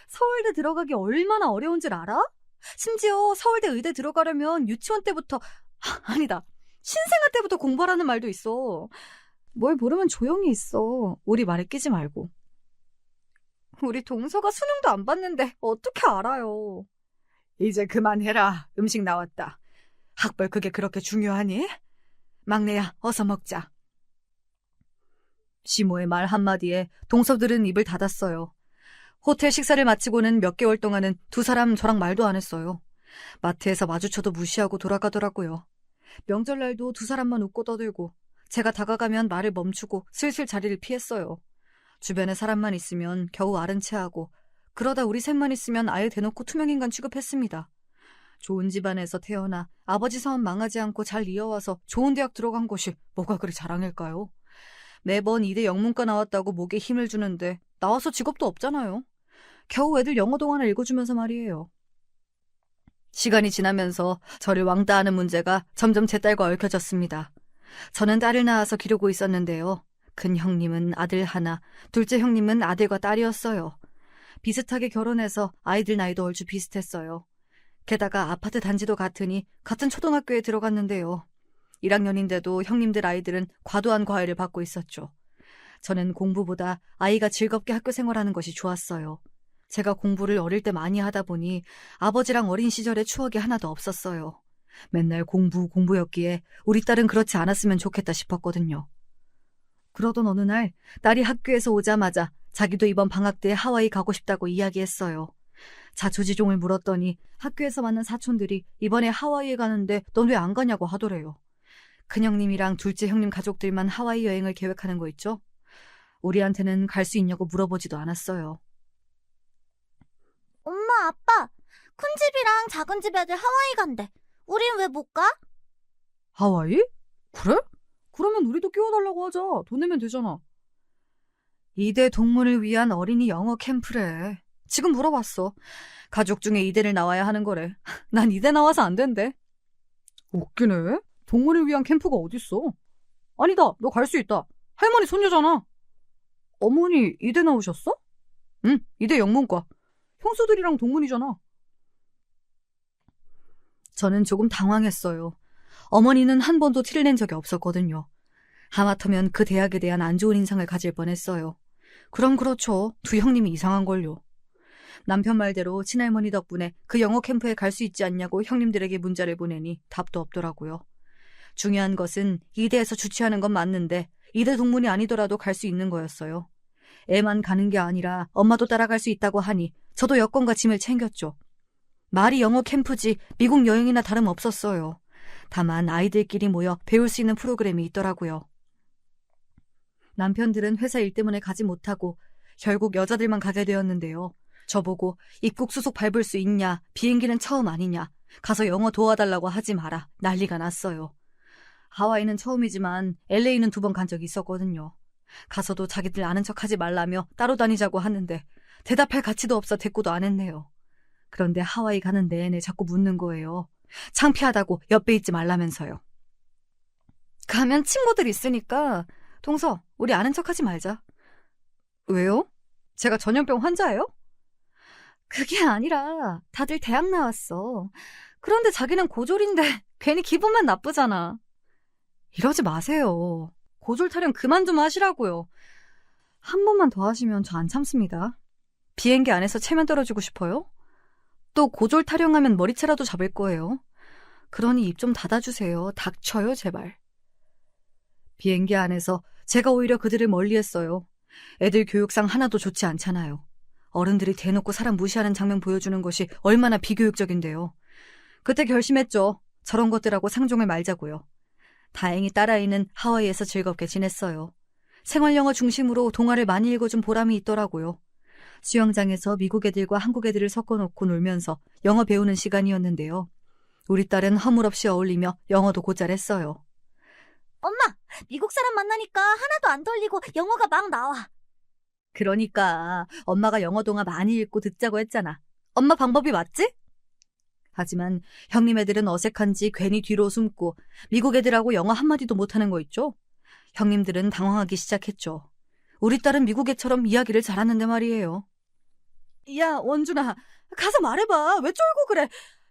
서울대 들어가기 얼마나 어려운 줄 알아? 심지어 서울대 의대 들어가려면 유치원 때부터, 아니다, 신생아 때부터 공부하라는 말도 있어. 뭘 모르면 조용히 있어. 우리 말에 끼지 말고. 우리 동서가 수능도 안 봤는데 어떻게 알아요? 이제 그만해라. 음식 나왔다. 학벌 그게 그렇게 중요하니? 막내야, 어서 먹자. 시모의 말 한마디에 동서들은 입을 닫았어요. 호텔 식사를 마치고는 몇 개월 동안은 두 사람 저랑 말도 안 했어요. 마트에서 마주쳐도 무시하고 돌아가더라고요. 명절날도 두 사람만 웃고 떠들고 제가 다가가면 말을 멈추고 슬슬 자리를 피했어요. 주변에 사람만 있으면 겨우 아른 체하고 그러다 우리 셋만 있으면 아예 대놓고 투명인간 취급했습니다. 좋은 집안에서 태어나 아버지 사업 망하지 않고 잘 이어와서 좋은 대학 들어간 곳이 뭐가 그리 자랑일까요? 매번 이대 영문과 나왔다고 목에 힘을 주는데 나와서 직업도 없잖아요. 겨우 애들 영어 동화나 읽어주면서 말이에요. 시간이 지나면서 저를 왕따하는 문제가 점점 제 딸과 얽혀졌습니다. 저는 딸을 낳아서 기르고 있었는데요. 큰 형님은 아들 하나, 둘째 형님은 아들과 딸이었어요. 비슷하게 결혼해서 아이들 나이도 얼추 비슷했어요. 게다가 아파트 단지도 같으니 같은 초등학교에 들어갔는데요. 1학년인데도 형님들 아이들은 과도한 과외를 받고 있었죠. 저는 공부보다 아이가 즐겁게 학교 생활하는 것이 좋았어요. 제가 공부를 어릴 때 많이 하다 보니 아버지랑 어린 시절의 추억이 하나도 없었어요. 맨날 공부였기에 우리 딸은 그렇지 않았으면 좋겠다 싶었거든요. 그러던 어느 날 딸이 학교에서 오자마자 자기도 이번 방학 때 하와이 가고 싶다고 이야기했어요. 자초지종을 물었더니 학교에서 만난 사촌들이 이번에 하와이에 가는데 넌 왜 안 가냐고 하더래요. 큰형님이랑 둘째 형님 가족들만 하와이 여행을 계획하는 거 있죠? 우리한테는 갈 수 있냐고 물어보지도 않았어요. 엄마, 아빠, 큰 집이랑 작은 집 애들 하와이 간대. 우린 왜 못 가? 하와이? 그래? 그러면 우리도 끼워달라고 하자. 돈 내면 되잖아. 이대 동문을 위한 어린이 영어 캠프래. 지금 물어봤어. 가족 중에 이대를 나와야 하는 거래. 난 이대 나와서 안 된대. 웃기네. 동문을 위한 캠프가 어딨어? 아니다. 너 갈 수 있다. 할머니 손녀잖아. 어머니 이대 나오셨어? 응, 이대 영문과. 형수들이랑 동문이잖아. 저는 조금 당황했어요. 어머니는 한 번도 티를 낸 적이 없었거든요. 하마터면 그 대학에 대한 안 좋은 인상을 가질 뻔했어요. 그럼 그렇죠. 두 형님이 이상한걸요. 남편 말대로 친할머니 덕분에 그 영어 캠프에 갈 수 있지 않냐고 형님들에게 문자를 보내니 답도 없더라고요. 중요한 것은 이대에서 주최하는 건 맞는데 이대 동문이 아니더라도 갈 수 있는 거였어요. 애만 가는 게 아니라 엄마도 따라갈 수 있다고 하니 저도 여권과 짐을 챙겼죠. 말이 영어 캠프지 미국 여행이나 다름없었어요. 다만 아이들끼리 모여 배울 수 있는 프로그램이 있더라고요. 남편들은 회사 일 때문에 가지 못하고 결국 여자들만 가게 되었는데요. 저보고 입국 수속 밟을 수 있냐, 비행기는 처음 아니냐, 가서 영어 도와달라고 하지 마라, 난리가 났어요. 하와이는 처음이지만 LA는 2번 간 적이 있었거든요. 가서도 자기들 아는 척하지 말라며 따로 다니자고 하는데 대답할 가치도 없어 대꾸도 안 했네요. 그런데 하와이 가는 내내 자꾸 묻는 거예요. 창피하다고 옆에 있지 말라면서요. 가면 친구들 있으니까 동서, 우리 아는 척하지 말자. 왜요? 제가 전염병 환자예요? 그게 아니라 다들 대학 나왔어. 그런데 자기는 고졸인데 괜히 기분만 나쁘잖아. 이러지 마세요. 고졸 타령 그만 좀 하시라고요. 한 번만 더 하시면 저 안 참습니다. 비행기 안에서 체면 떨어지고 싶어요? 또 고졸 타령하면 머리채라도 잡을 거예요. 그러니 입 좀 닫아주세요. 닥쳐요, 제발. 비행기 안에서 제가 오히려 그들을 멀리했어요. 애들 교육상 하나도 좋지 않잖아요. 어른들이 대놓고 사람 무시하는 장면 보여주는 것이 얼마나 비교육적인데요. 그때 결심했죠. 저런 것들하고 상종을 말자고요. 다행히 딸아이는 하와이에서 즐겁게 지냈어요. 생활영어 중심으로 동화를 많이 읽어준 보람이 있더라고요. 수영장에서 미국 애들과 한국 애들을 섞어놓고 놀면서 영어 배우는 시간이었는데요. 우리 딸은 허물없이 어울리며 영어도 곧잘했어요. 엄마, 미국 사람 만나니까 하나도 안 떨리고 영어가 막 나와. 그러니까 엄마가 영어 동화 많이 읽고 듣자고 했잖아. 엄마 방법이 맞지? 하지만 형님 애들은 어색한지 괜히 뒤로 숨고 미국 애들하고 영어 한마디도 못하는 거 있죠? 형님들은 당황하기 시작했죠. 우리 딸은 미국 애처럼 이야기를 잘하는데 말이에요. 야, 원준아, 가서 말해봐. 왜 쫄고 그래?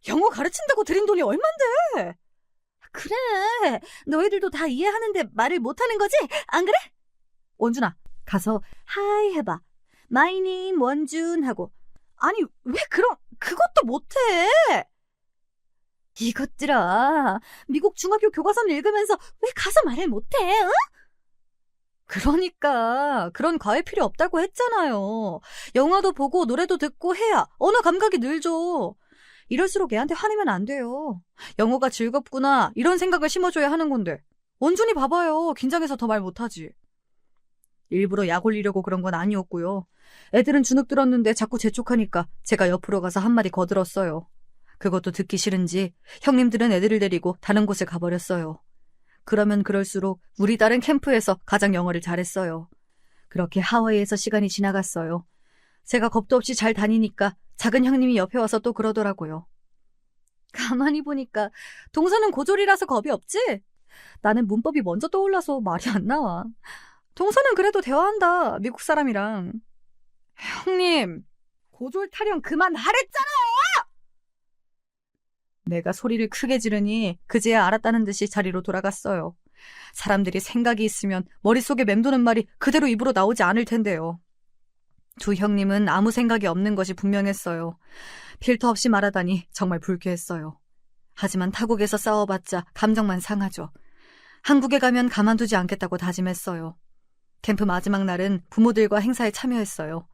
영어 가르친다고 들인 돈이 얼만데? 그래, 너희들도 다 이해하는데 말을 못하는 거지? 안 그래? 원준아, 가서 하이 해봐. My name 원준 하고. 아니, 왜 그것도 못해? 이것들아, 미국 중학교 교과서를 읽으면서 왜 가서 말을 못해? 응? 그러니까 그런 과외 필요 없다고 했잖아요. 영화도 보고 노래도 듣고 해야 언어 감각이 늘죠. 이럴수록 애한테 화내면 안 돼요. 영어가 즐겁구나 이런 생각을 심어줘야 하는 건데. 원준이 봐봐요. 긴장해서 더 말 못하지. 일부러 약 올리려고 그런 건 아니었고요. 애들은 주눅 들었는데 자꾸 재촉하니까 제가 옆으로 가서 한마디 거들었어요. 그것도 듣기 싫은지 형님들은 애들을 데리고 다른 곳에 가버렸어요. 그러면 그럴수록 우리 딸은 캠프에서 가장 영어를 잘했어요. 그렇게 하와이에서 시간이 지나갔어요. 제가 겁도 없이 잘 다니니까 작은 형님이 옆에 와서 또 그러더라고요. 가만히 보니까 동서는 고졸이라서 겁이 없지? 나는 문법이 먼저 떠올라서 말이 안 나와. 동서는 그래도 대화한다, 미국 사람이랑. 형님, 고졸 타령 그만하랬잖아요! 내가 소리를 크게 지르니 그제야 알았다는 듯이 자리로 돌아갔어요. 사람들이 생각이 있으면 머릿속에 맴도는 말이 그대로 입으로 나오지 않을 텐데요. 두 형님은 아무 생각이 없는 것이 분명했어요. 필터 없이 말하다니 정말 불쾌했어요. 하지만 타국에서 싸워봤자 감정만 상하죠. 한국에 가면 가만두지 않겠다고 다짐했어요. 캠프 마지막 날은 부모들과 행사에 참여했어요.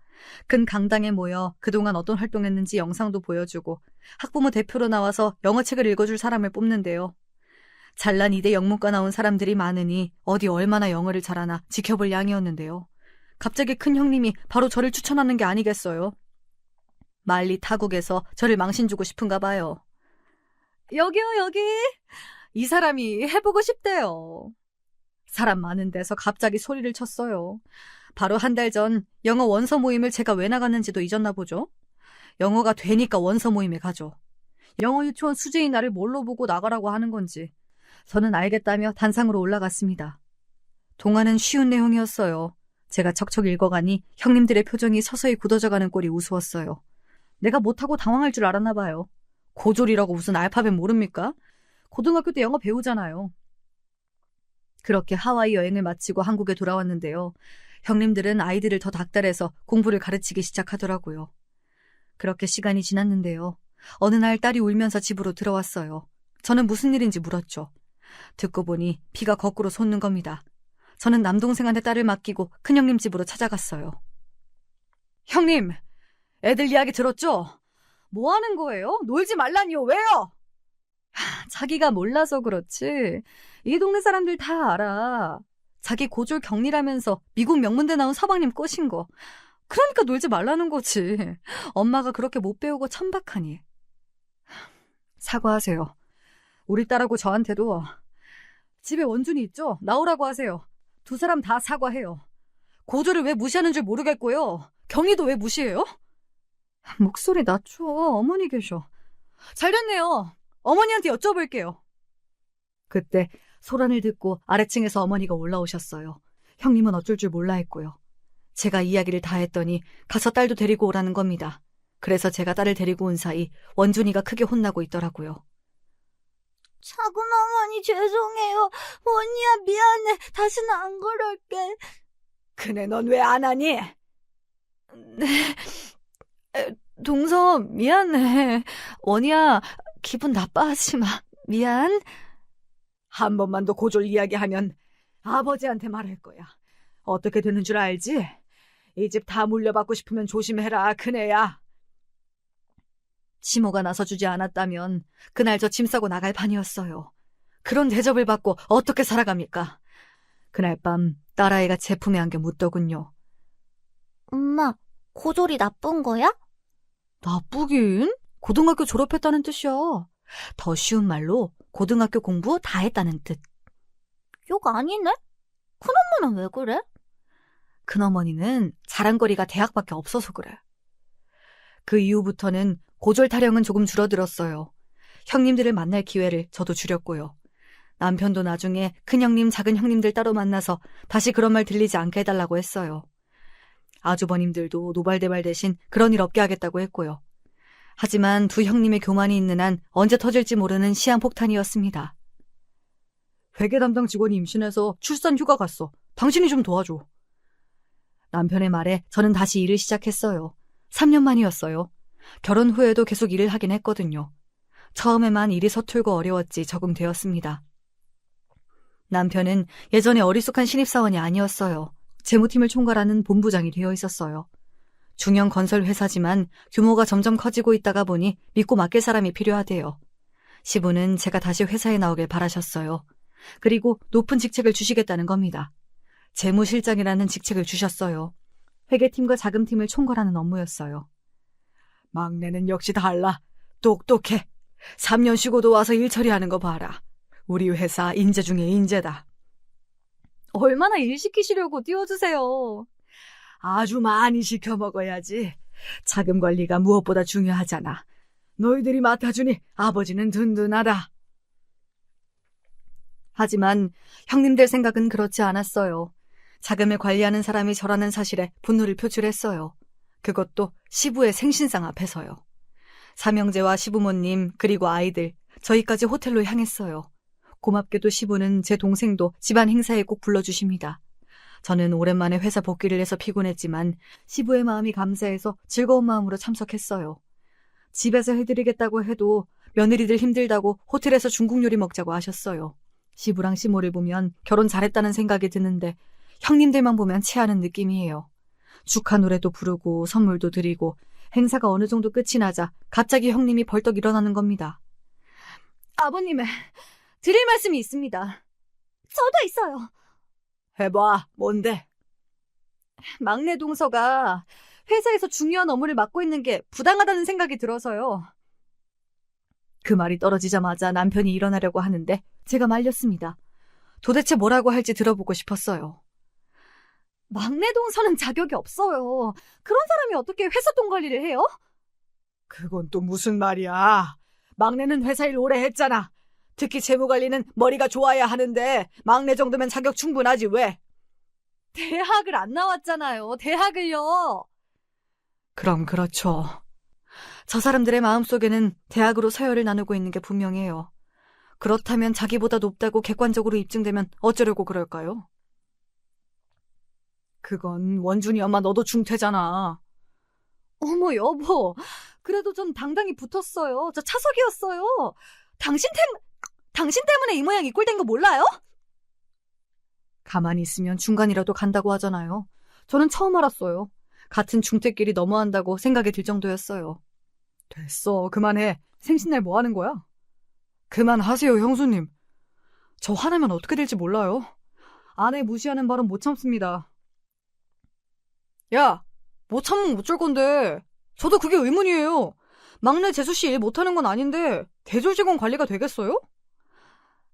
큰 강당에 모여 그동안 어떤 활동했는지 영상도 보여주고 학부모 대표로 나와서 영어책을 읽어줄 사람을 뽑는데요. 잘난 이대 영문과 나온 사람들이 많으니 어디 얼마나 영어를 잘하나 지켜볼 양이었는데요. 갑자기 큰 형님이 바로 저를 추천하는 게 아니겠어요? 말리 타국에서 저를 망신주고 싶은가 봐요. 여기요, 여기. 이 사람이 해보고 싶대요. 사람 많은 데서 갑자기 소리를 쳤어요. 바로 한 달 전 영어 원서 모임을 제가 왜 나갔는지도 잊었나 보죠. 영어가 되니까 원서 모임에 가죠. 영어 유치원 수재인 나를 뭘로 보고 나가라고 하는 건지 저는 알겠다며 단상으로 올라갔습니다. 동화는 쉬운 내용이었어요. 제가 척척 읽어가니 형님들의 표정이 서서히 굳어져가는 꼴이 우스웠어요. 내가 못하고 당황할 줄 알았나 봐요. 고졸이라고 무슨 알파벳 모릅니까? 고등학교 때 영어 배우잖아요. 그렇게 하와이 여행을 마치고 한국에 돌아왔는데요. 형님들은 아이들을 더 닥달해서 공부를 가르치기 시작하더라고요. 그렇게 시간이 지났는데요. 어느 날 딸이 울면서 집으로 들어왔어요. 저는 무슨 일인지 물었죠. 듣고 보니 피가 거꾸로 솟는 겁니다. 저는 남동생한테 딸을 맡기고 큰형님 집으로 찾아갔어요. 형님, 애들 이야기 들었죠? 뭐 하는 거예요? 놀지 말라니요. 왜요? 자기가 몰라서 그렇지. 이 동네 사람들 다 알아. 자기 고졸 격리라면서 미국 명문대 나온 서방님 꼬신 거. 그러니까 놀지 말라는 거지. 엄마가 그렇게 못 배우고 천박하니. 사과하세요. 우리 딸하고 저한테도 집에 원준이 있죠? 나오라고 하세요. 두 사람 다 사과해요. 고졸을 왜 무시하는 줄 모르겠고요. 경희도 왜 무시해요? 목소리 낮춰. 어머니 계셔. 잘됐네요. 어머니한테 여쭤볼게요. 그때 소란을 듣고 아래층에서 어머니가 올라오셨어요. 형님은 어쩔 줄 몰라 했고요. 제가 이야기를 다 했더니 가서 딸도 데리고 오라는 겁니다. 그래서 제가 딸을 데리고 온 사이 원준이가 크게 혼나고 있더라고요. 작은 어머니 죄송해요. 원희야 미안해. 다시는 안 그럴게. 그네 넌 왜 안 하니? 네, 동서 미안해. 원희야 기분 나빠하지 마. 미안. 한 번만 더 고졸 이야기하면 아버지한테 말할 거야. 어떻게 되는 줄 알지? 이 집 다 물려받고 싶으면 조심해라, 그네야. 시모가 나서주지 않았다면 그날 저 짐 싸고 나갈 판이었어요. 그런 대접을 받고 어떻게 살아갑니까? 그날 밤 딸아이가 제 품에 안겨 묻더군요. 엄마, 고졸이 나쁜 거야? 나쁘긴? 고등학교 졸업했다는 뜻이야. 더 쉬운 말로 고등학교 공부 다 했다는 뜻. 욕 아니네? 큰엄마는 왜 그래? 큰어머니는 자랑거리가 대학밖에 없어서 그래. 그 이후부터는 고졸 타령은 조금 줄어들었어요. 형님들을 만날 기회를 저도 줄였고요. 남편도 나중에 큰형님, 작은형님들 따로 만나서 다시 그런 말 들리지 않게 해달라고 했어요. 아주버님들도 노발대발 대신 그런 일 없게 하겠다고 했고요. 하지만 두 형님의 교만이 있는 한 언제 터질지 모르는 시한폭탄이었습니다. 회계 담당 직원이 임신해서 출산 휴가 갔어. 당신이 좀 도와줘. 남편의 말에 저는 다시 일을 시작했어요. 3년 만이었어요. 결혼 후에도 계속 일을 하긴 했거든요. 처음에만 일이 서툴고 어려웠지 적응되었습니다. 남편은 예전에 어리숙한 신입사원이 아니었어요. 재무팀을 총괄하는 본부장이 되어 있었어요. 중형 건설 회사지만 규모가 점점 커지고 있다가 보니 믿고 맡길 사람이 필요하대요. 시부는 제가 다시 회사에 나오길 바라셨어요. 그리고 높은 직책을 주시겠다는 겁니다. 재무실장이라는 직책을 주셨어요. 회계팀과 자금팀을 총괄하는 업무였어요. 막내는 역시 달라. 똑똑해. 3년 쉬고도 와서 일 처리하는 거 봐라. 우리 회사 인재 중에 인재다. 얼마나 일 시키시려고 띄워주세요. 아주 많이 시켜 먹어야지. 자금 관리가 무엇보다 중요하잖아. 너희들이 맡아주니 아버지는 든든하다. 하지만 형님들 생각은 그렇지 않았어요. 자금을 관리하는 사람이 저라는 사실에 분노를 표출했어요. 그것도 시부의 생신상 앞에서요. 삼형제와 시부모님 그리고 아이들 저희까지 호텔로 향했어요. 고맙게도 시부는 제 동생도 집안 행사에 꼭 불러주십니다. 저는 오랜만에 회사 복귀를 해서 피곤했지만 시부의 마음이 감사해서 즐거운 마음으로 참석했어요. 집에서 해드리겠다고 해도 며느리들 힘들다고 호텔에서 중국 요리 먹자고 하셨어요. 시부랑 시모를 보면 결혼 잘했다는 생각이 드는데 형님들만 보면 체하는 느낌이에요. 축하 노래도 부르고 선물도 드리고 행사가 어느 정도 끝이 나자 갑자기 형님이 벌떡 일어나는 겁니다. 아버님, 드릴 말씀이 있습니다. 저도 있어요. 해봐, 뭔데? 막내 동서가 회사에서 중요한 업무를 맡고 있는 게 부당하다는 생각이 들어서요. 그 말이 떨어지자마자 남편이 일어나려고 하는데 제가 말렸습니다. 도대체 뭐라고 할지 들어보고 싶었어요. 막내 동서는 자격이 없어요. 그런 사람이 어떻게 회사 돈 관리를 해요? 그건 또 무슨 말이야. 막내는 회사 일 오래 했잖아. 특히 재무관리는 머리가 좋아야 하는데 막내 정도면 자격 충분하지 왜? 대학을 안 나왔잖아요. 대학을요. 그럼 그렇죠. 저 사람들의 마음속에는 대학으로 서열을 나누고 있는 게 분명해요. 그렇다면 자기보다 높다고 객관적으로 입증되면 어쩌려고 그럴까요? 그건 원준이 엄마 너도 중퇴잖아. 어머 여보, 그래도 전 당당히 붙었어요. 저 차석이었어요. 당신 때문에 이 모양 이 꼴 된 거 몰라요? 가만히 있으면 중간이라도 간다고 하잖아요. 저는 처음 알았어요. 같은 중퇴끼리 너무한다고 생각이 들 정도였어요. 됐어, 그만해. 생신날 뭐 하는 거야? 그만하세요, 형수님. 저 화나면 어떻게 될지 몰라요. 아내 무시하는 발언 못 참습니다. 야, 못 참으면 어쩔 건데. 저도 그게 의문이에요. 막내 재수씨 일 못하는 건 아닌데 대졸 직원 관리가 되겠어요?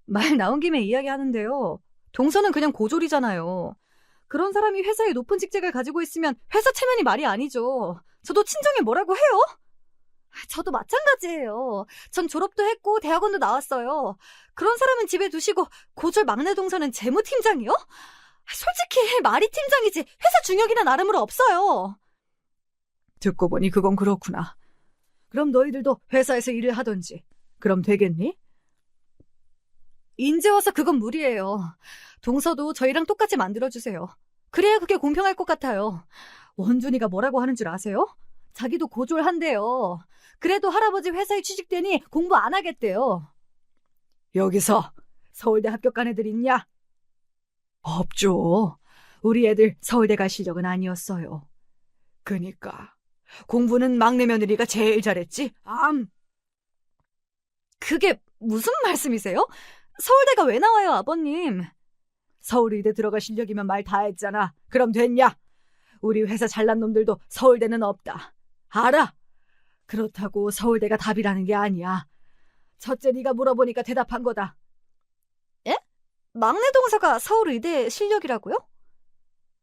말 나온 김에 이야기하는데요. 동서는 그냥 고졸이잖아요. 그런 사람이 회사에 높은 직책을 가지고 있으면 회사 체면이 말이 아니죠. 저도 친정에 뭐라고 해요? 저도 마찬가지예요. 전 졸업도 했고 대학원도 나왔어요. 그런 사람은 집에 두시고 고졸 막내 동서는 재무팀장이요? 솔직히 말이 팀장이지 회사 중역이나 나름으로 없어요. 듣고 보니 그건 그렇구나. 그럼 너희들도 회사에서 일을 하던지. 그럼 되겠니? 인제 와서 그건 무리예요. 동서도 저희랑 똑같이 만들어주세요. 그래야 그게 공평할 것 같아요. 원준이가 뭐라고 하는 줄 아세요? 자기도 고졸한대요. 그래도 할아버지 회사에 취직되니 공부 안 하겠대요. 여기서 서울대 합격한 애들 있냐? 없죠. 우리 애들 서울대 갈 실력은 아니었어요. 그니까 공부는 막내 며느리가 제일 잘했지. 그게 무슨 말씀이세요? 서울대가 왜 나와요, 아버님? 서울의대 들어갈 실력이면 말 다 했잖아. 그럼 됐냐? 우리 회사 잘난 놈들도 서울대는 없다. 알아? 그렇다고 서울대가 답이라는 게 아니야. 첫째 네가 물어보니까 대답한 거다. 예? 막내 동서가 서울의대 실력이라고요?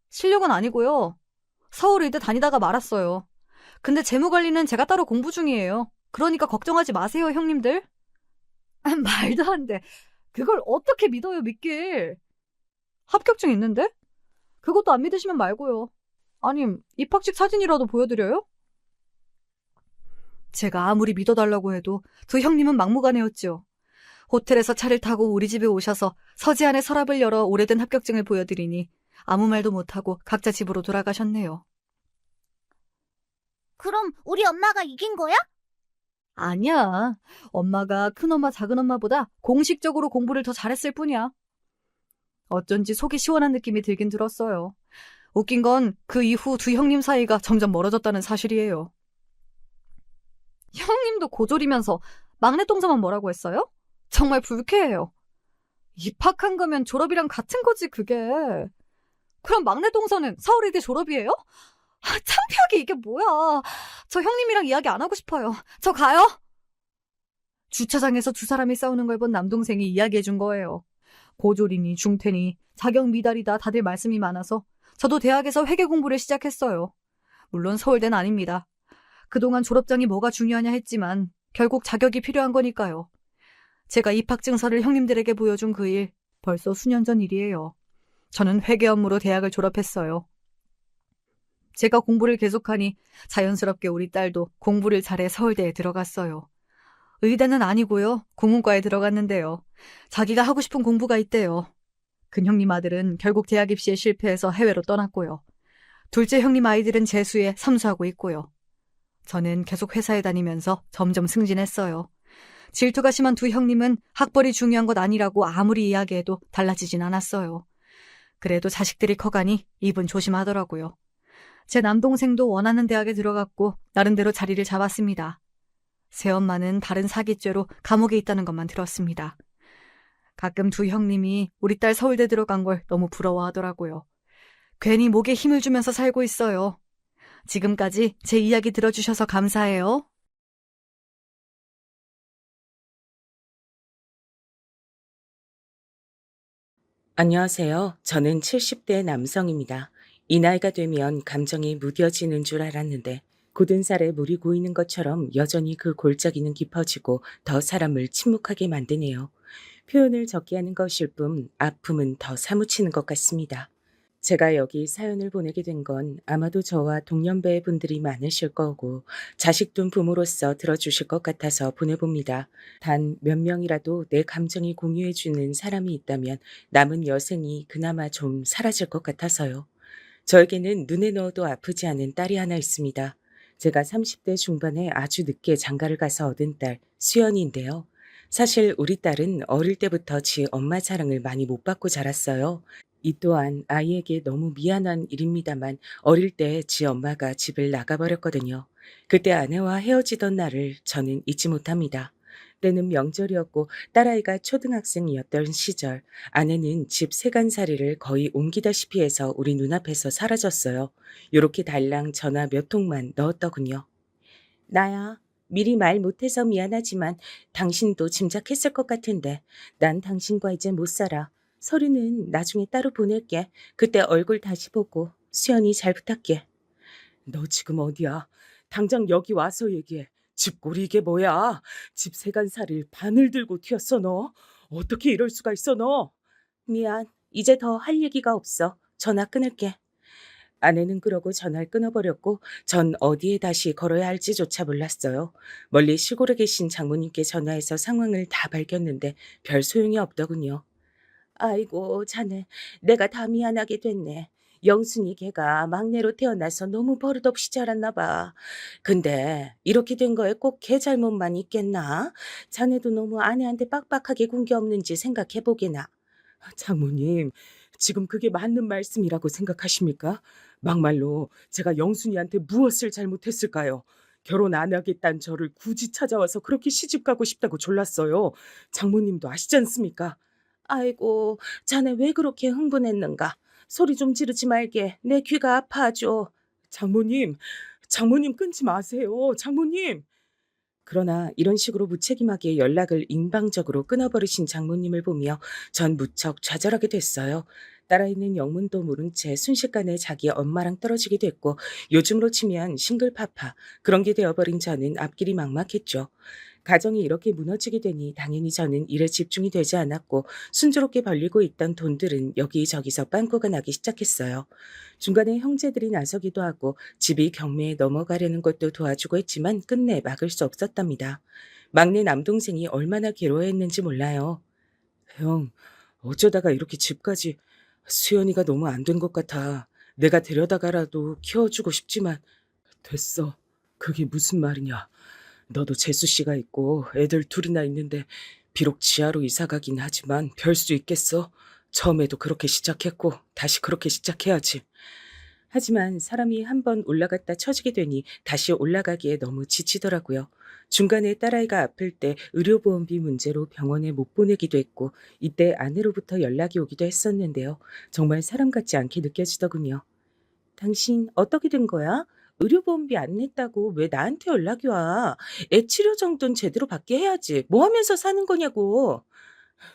실력은 아니고요. 서울의대 다니다가 말았어요. 근데 재무관리는 제가 따로 공부 중이에요. 그러니까 걱정하지 마세요, 형님들. 말도 안 돼. 그걸 어떻게 믿어요, 믿길. 합격증 있는데? 그것도 안 믿으시면 말고요. 아님, 입학식 사진이라도 보여드려요? 제가 아무리 믿어달라고 해도 두 형님은 막무가내였죠. 호텔에서 차를 타고 우리 집에 오셔서 서재 안에 서랍을 열어 오래된 합격증을 보여드리니 아무 말도 못하고 각자 집으로 돌아가셨네요. 그럼 우리 엄마가 이긴 거야? 아니야. 엄마가 큰엄마, 작은엄마보다 공식적으로 공부를 더 잘했을 뿐이야. 어쩐지 속이 시원한 느낌이 들긴 들었어요. 웃긴 건 그 이후 두 형님 사이가 점점 멀어졌다는 사실이에요. 형님도 고졸이면서 막내 동서만 뭐라고 했어요? 정말 불쾌해요. 입학한 거면 졸업이랑 같은 거지, 그게. 그럼 막내 동서는 서울의대 졸업이에요? 창피하게 이게 뭐야. 저 형님이랑 이야기 안 하고 싶어요. 저 가요. 주차장에서 두 사람이 싸우는 걸 본 남동생이 이야기해준 거예요. 고졸이니 중퇴니 자격 미달이다 다들 말씀이 많아서 저도 대학에서 회계 공부를 시작했어요. 물론 서울대는 아닙니다. 그동안 졸업장이 뭐가 중요하냐 했지만 결국 자격이 필요한 거니까요. 제가 입학증서를 형님들에게 보여준 그 일, 벌써 수년 전 일이에요. 저는 회계 업무로 대학을 졸업했어요. 제가 공부를 계속하니 자연스럽게 우리 딸도 공부를 잘해 서울대에 들어갔어요. 의대는 아니고요. 공문과에 들어갔는데요. 자기가 하고 싶은 공부가 있대요. 큰 형님 아들은 결국 대학 입시에 실패해서 해외로 떠났고요. 둘째 형님 아이들은 재수에 삼수하고 있고요. 저는 계속 회사에 다니면서 점점 승진했어요. 질투가 심한 두 형님은 학벌이 중요한 것 아니라고 아무리 이야기해도 달라지진 않았어요. 그래도 자식들이 커가니 입은 조심하더라고요. 제 남동생도 원하는 대학에 들어갔고 나름대로 자리를 잡았습니다. 새엄마는 다른 사기죄로 감옥에 있다는 것만 들었습니다. 가끔 두 형님이 우리 딸 서울대 들어간 걸 너무 부러워하더라고요. 괜히 목에 힘을 주면서 살고 있어요. 지금까지 제 이야기 들어주셔서 감사해요. 안녕하세요. 저는 70대 남성입니다. 이 나이가 되면 감정이 무뎌지는 줄 알았는데 굳은 살에 물이 고이는 것처럼 여전히 그 골짜기는 깊어지고 더 사람을 침묵하게 만드네요. 표현을 적게 하는 것일 뿐 아픔은 더 사무치는 것 같습니다. 제가 여기 사연을 보내게 된 건 아마도 저와 동년배의 분들이 많으실 거고 자식 둔 부모로서 들어주실 것 같아서 보내봅니다. 단 몇 명이라도 내 감정이 공유해주는 사람이 있다면 남은 여생이 그나마 좀 사라질 것 같아서요. 저에게는 눈에 넣어도 아프지 않은 딸이 하나 있습니다. 제가 30대 중반에 아주 늦게 장가를 가서 얻은 딸, 수연이인데요. 사실 우리 딸은 어릴 때부터 지 엄마 사랑을 많이 못 받고 자랐어요. 이 또한 아이에게 너무 미안한 일입니다만 어릴 때 지 엄마가 집을 나가버렸거든요. 그때 아내와 헤어지던 날을 저는 잊지 못합니다. 때는 명절이었고 딸아이가 초등학생이었던 시절 아내는 집 세간살이를 거의 옮기다시피 해서 우리 눈앞에서 사라졌어요. 요렇게 달랑 전화 몇 통만 넣었더군요. 나야. 미리 말 못해서 미안하지만 당신도 짐작했을 것 같은데 난 당신과 이제 못 살아. 서류는 나중에 따로 보낼게. 그때 얼굴 다시 보고 수연이 잘 부탁해. 너 지금 어디야? 당장 여기 와서 얘기해. 집골이 이게 뭐야? 집 세간살이를 바늘 들고 튀었어 너. 어떻게 이럴 수가 있어 너? 미안. 이제 더 할 얘기가 없어. 전화 끊을게. 아내는 그러고 전화를 끊어버렸고 전 어디에 다시 걸어야 할지조차 몰랐어요. 멀리 시골에 계신 장모님께 전화해서 상황을 다 밝혔는데 별 소용이 없더군요. 아이고 자네 내가 다 미안하게 됐네. 영순이 걔가 막내로 태어나서 너무 버릇없이 자랐나 봐. 근데 이렇게 된 거에 꼭 걔 잘못만 있겠나? 자네도 너무 아내한테 빡빡하게 군 게 없는지 생각해 보게나. 장모님, 지금 그게 맞는 말씀이라고 생각하십니까? 막말로 제가 영순이한테 무엇을 잘못했을까요? 결혼 안 하겠다는 저를 굳이 찾아와서 그렇게 시집 가고 싶다고 졸랐어요. 장모님도 아시지 않습니까? 아이고, 자네 왜 그렇게 흥분했는가? 소리 좀 지르지 말게. 내 귀가 아파하죠. 장모님, 장모님 끊지 마세요. 장모님. 그러나 이런 식으로 무책임하게 연락을 인방적으로 끊어버리신 장모님을 보며 전 무척 좌절하게 됐어요. 딸아이는 영문도 모른 채 순식간에 자기 엄마랑 떨어지게 됐고 요즘으로 치면 싱글파파 그런 게 되어버린 저는 앞길이 막막했죠. 가정이 이렇게 무너지게 되니 당연히 저는 일에 집중이 되지 않았고 순조롭게 벌리고 있던 돈들은 여기저기서 빵꾸가 나기 시작했어요. 중간에 형제들이 나서기도 하고 집이 경매에 넘어가려는 것도 도와주고 했지만 끝내 막을 수 없었답니다. 막내 남동생이 얼마나 괴로워했는지 몰라요. 형, 어쩌다가 이렇게 집까지 수연이가 너무 안 된 것 같아. 내가 데려다가라도 키워주고 싶지만 됐어. 그게 무슨 말이냐. 너도 재수 씨가 있고 애들 둘이나 있는데 비록 지하로 이사 가긴 하지만 별 수 있겠어. 처음에도 그렇게 시작했고 다시 그렇게 시작해야지. 하지만 사람이 한번 올라갔다 처지게 되니 다시 올라가기에 너무 지치더라고요. 중간에 딸아이가 아플 때 의료보험비 문제로 병원에 못 보내기도 했고 이때 아내로부터 연락이 오기도 했었는데요. 정말 사람 같지 않게 느껴지더군요. 당신 어떻게 된 거야? 의료보험비 안 냈다고 왜 나한테 연락이 와? 애 치료 정도는 제대로 받게 해야지. 뭐 하면서 사는 거냐고.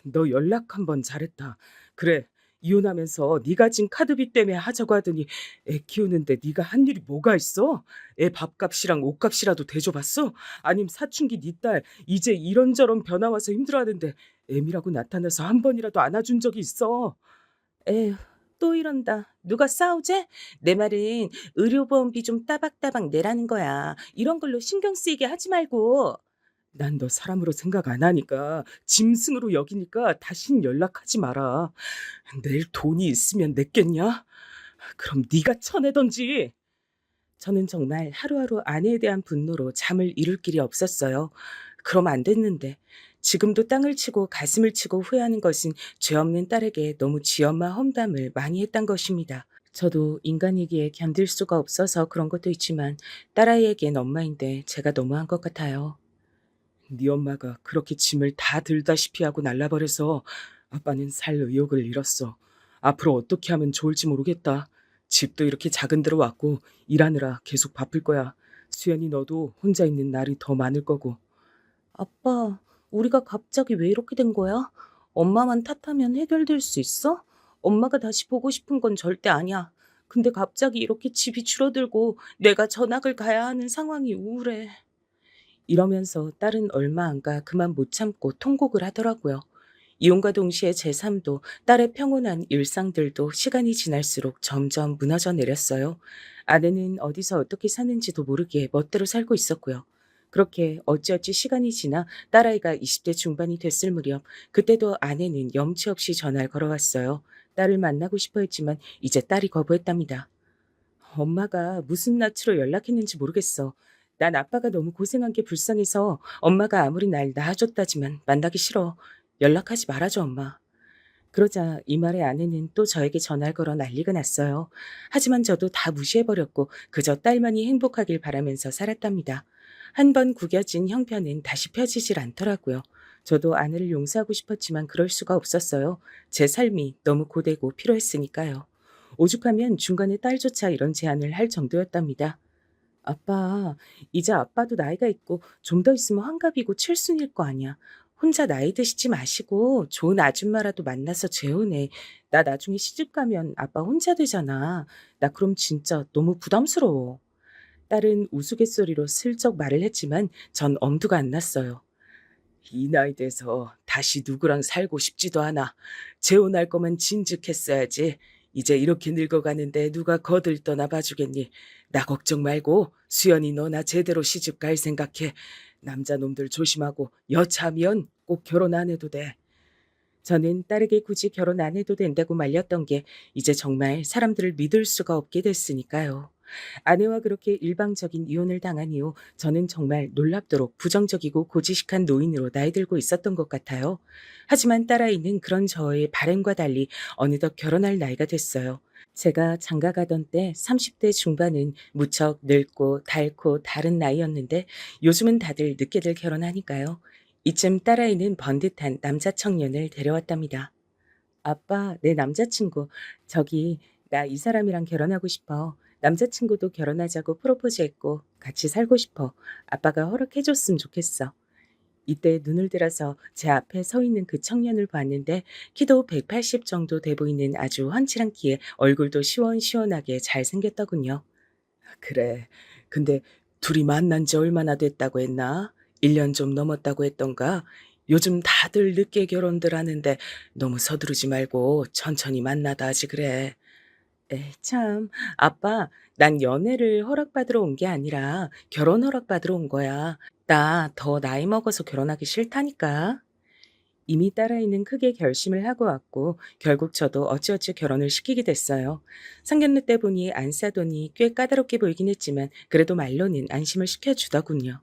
너 연락 한번 잘했다. 그래. 이혼하면서 네가 진 카드비 때문에 하자고 하더니 애 키우는데 네가 한 일이 뭐가 있어? 애 밥값이랑 옷값이라도 대줘봤어? 아님 사춘기 네 딸 이제 이런저런 변화 와서 힘들어하는데 애미라고 나타나서 한 번이라도 안아준 적이 있어? 에휴, 또 이런다. 누가 싸우재? 내 말은 의료보험비 좀 따박따박 내라는 거야. 이런 걸로 신경 쓰이게 하지 말고. 난 너 사람으로 생각 안 하니까 짐승으로 여기니까 다신 연락하지 마라. 내일 돈이 있으면 냈겠냐? 그럼 네가 쳐내던지. 저는 정말 하루하루 아내에 대한 분노로 잠을 이룰 길이 없었어요. 그럼 안 됐는데 지금도 땅을 치고 가슴을 치고 후회하는 것은 죄 없는 딸에게 너무 쥐엄마 험담을 많이 했단 것입니다. 저도 인간이기에 견딜 수가 없어서 그런 것도 있지만 딸아이에겐 엄마인데 제가 너무한 것 같아요. 네 엄마가 그렇게 짐을 다 들다시피 하고 날라버려서 아빠는 살 의욕을 잃었어. 앞으로 어떻게 하면 좋을지 모르겠다. 집도 이렇게 작은 데로 왔고 일하느라 계속 바쁠 거야. 수연이 너도 혼자 있는 날이 더 많을 거고. 아빠, 우리가 갑자기 왜 이렇게 된 거야? 엄마만 탓하면 해결될 수 있어? 엄마가 다시 보고 싶은 건 절대 아니야. 근데 갑자기 이렇게 집이 줄어들고 내가 전학을 가야 하는 상황이 우울해. 이러면서 딸은 얼마 안 가 그만 못 참고 통곡을 하더라고요. 이혼과 동시에 제 삶도 딸의 평온한 일상들도 시간이 지날수록 점점 무너져 내렸어요. 아내는 어디서 어떻게 사는지도 모르게 멋대로 살고 있었고요. 그렇게 어찌어찌 시간이 지나 딸아이가 20대 중반이 됐을 무렵 그때도 아내는 염치 없이 전화를 걸어왔어요. 딸을 만나고 싶어 했지만 이제 딸이 거부했답니다. 엄마가 무슨 낯으로 연락했는지 모르겠어. 난 아빠가 너무 고생한 게 불쌍해서 엄마가 아무리 날 낳아줬다지만 만나기 싫어. 연락하지 말아줘, 엄마. 그러자 이 말에 아내는 또 저에게 전화를 걸어 난리가 났어요. 하지만 저도 다 무시해버렸고 그저 딸만이 행복하길 바라면서 살았답니다. 한 번 구겨진 형편은 다시 펴지질 않더라고요. 저도 아내를 용서하고 싶었지만 그럴 수가 없었어요. 제 삶이 너무 고되고 피로했으니까요. 오죽하면 중간에 딸조차 이런 제안을 할 정도였답니다. 아빠, 이제 아빠도 나이가 있고 좀 더 있으면 환갑이고 칠순일 거 아니야. 혼자 나이 드시지 마시고 좋은 아줌마라도 만나서 재혼해. 나 나중에 시집 가면 아빠 혼자 되잖아. 나 그럼 진짜 너무 부담스러워. 딸은 우스갯소리로 슬쩍 말을 했지만 전 엄두가 안 났어요. 이 나이 돼서 다시 누구랑 살고 싶지도 않아. 재혼할 거면 진즉했어야지. 이제 이렇게 늙어가는데 누가 거들 떠나 봐주겠니. 나 걱정 말고 수연이 너나 제대로 시집 갈 생각해. 남자놈들 조심하고 여차하면 꼭 결혼 안 해도 돼. 저는 딸에게 굳이 결혼 안 해도 된다고 말렸던 게 이제 정말 사람들을 믿을 수가 없게 됐으니까요. 아내와 그렇게 일방적인 이혼을 당한 이후 저는 정말 놀랍도록 부정적이고 고지식한 노인으로 나이 들고 있었던 것 같아요. 하지만 딸아이는 그런 저의 바램과 달리 어느덧 결혼할 나이가 됐어요. 제가 장가 가던 때 30대 중반은 무척 늙고 닳고 다른 나이였는데 요즘은 다들 늦게들 결혼하니까요. 이쯤 딸아이는 번듯한 남자 청년을 데려왔답니다. 아빠, 내 남자친구. 저기, 나 이 사람이랑 결혼하고 싶어. 남자친구도 결혼하자고 프로포즈했고 같이 살고 싶어. 아빠가 허락해줬으면 좋겠어. 이때 눈을 들어서 제 앞에 서 있는 그 청년을 봤는데 키도 180 정도 돼 보이는 아주 훤칠한 키에 얼굴도 시원시원하게 잘생겼더군요. 그래. 근데 둘이 만난 지 얼마나 됐다고 했나? 1년 좀 넘었다고 했던가? 요즘 다들 늦게 결혼들 하는데 너무 서두르지 말고 천천히 만나다 하지 그래. 에이, 참. 아빠, 난 연애를 허락받으러 온 게 아니라 결혼 허락받으러 온 거야. 나 더 나이 먹어서 결혼하기 싫다니까. 이미 딸아이는 크게 결심을 하고 왔고 결국 저도 어찌어찌 결혼을 시키게 됐어요. 상견례 때 보니 안 싸더니 꽤 까다롭게 보이긴 했지만 그래도 말로는 안심을 시켜주더군요.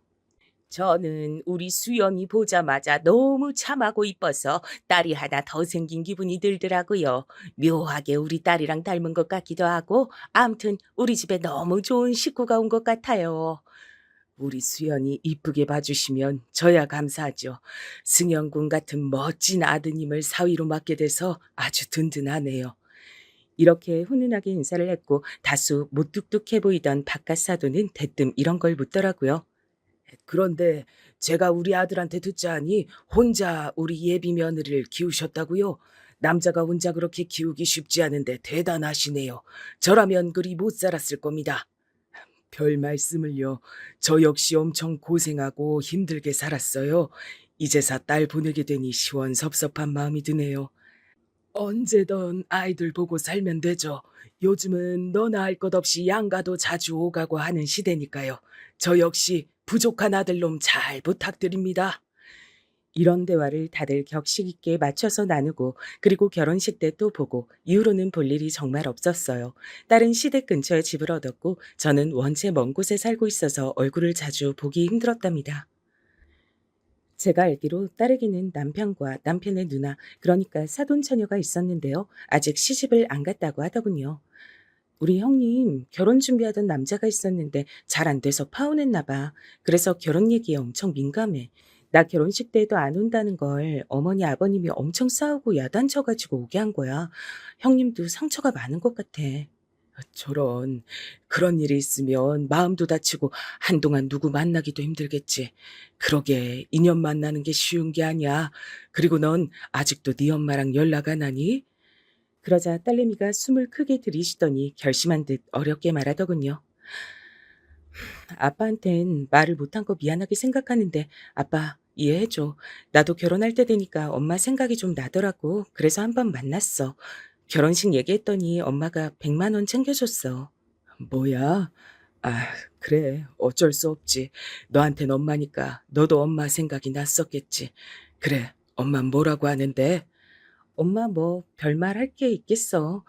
저는 우리 수연이 보자마자 너무 참하고 이뻐서 딸이 하나 더 생긴 기분이 들더라고요. 묘하게 우리 딸이랑 닮은 것 같기도 하고 암튼 우리 집에 너무 좋은 식구가 온 것 같아요. 우리 수연이 이쁘게 봐주시면 저야 감사하죠. 승현군 같은 멋진 아드님을 사위로 맡게 돼서 아주 든든하네요. 이렇게 훈훈하게 인사를 했고 다소 무뚝뚝해 보이던 바깥 사돈은 대뜸 이런 걸 묻더라고요. 그런데 제가 우리 아들한테 듣자하니 혼자 우리 예비 며느리를 키우셨다고요? 남자가 혼자 그렇게 키우기 쉽지 않은데 대단하시네요. 저라면 그리 못 살았을 겁니다. 별 말씀을요. 저 역시 엄청 고생하고 힘들게 살았어요. 이제서 딸 보내게 되니 시원섭섭한 마음이 드네요. 언제든 아이들 보고 살면 되죠. 요즘은 너나 할 것 없이 양가도 자주 오가고 하는 시대니까요. 저 역시 부족한 아들놈 잘 부탁드립니다. 이런 대화를 다들 격식 있게 맞춰서 나누고 그리고 결혼식 때 또 보고 이후로는 볼 일이 정말 없었어요. 딸은 시댁 근처에 집을 얻었고 저는 원체 먼 곳에 살고 있어서 얼굴을 자주 보기 힘들었답니다. 제가 알기로 딸에게는 남편과 남편의 누나, 그러니까 사돈처녀가 있었는데요. 아직 시집을 안 갔다고 하더군요. 우리 형님 결혼 준비하던 남자가 있었는데 잘 안 돼서 파혼했나 봐. 그래서 결혼 얘기에 엄청 민감해. 나 결혼식 때에도 안 온다는 걸 어머니 아버님이 엄청 싸우고 야단쳐가지고 오게 한 거야. 형님도 상처가 많은 것 같아. 저런, 그런 일이 있으면 마음도 다치고 한동안 누구 만나기도 힘들겠지. 그러게 인연 만나는 게 쉬운 게 아니야. 그리고 넌 아직도 네 엄마랑 연락 안 하니? 그러자 딸내미가 숨을 크게 들이쉬더니 결심한 듯 어렵게 말하더군요. 아빠한텐 말을 못한 거 미안하게 생각하는데 아빠 이해해줘. 나도 결혼할 때 되니까 엄마 생각이 좀 나더라고. 그래서 한번 만났어. 결혼식 얘기했더니 엄마가 100만 원 챙겨줬어. 뭐야? 아, 그래. 어쩔 수 없지. 너한텐 엄마니까 너도 엄마 생각이 났었겠지. 그래. 엄마 뭐라고 하는데? 엄마 뭐 별말 할 게 있겠어.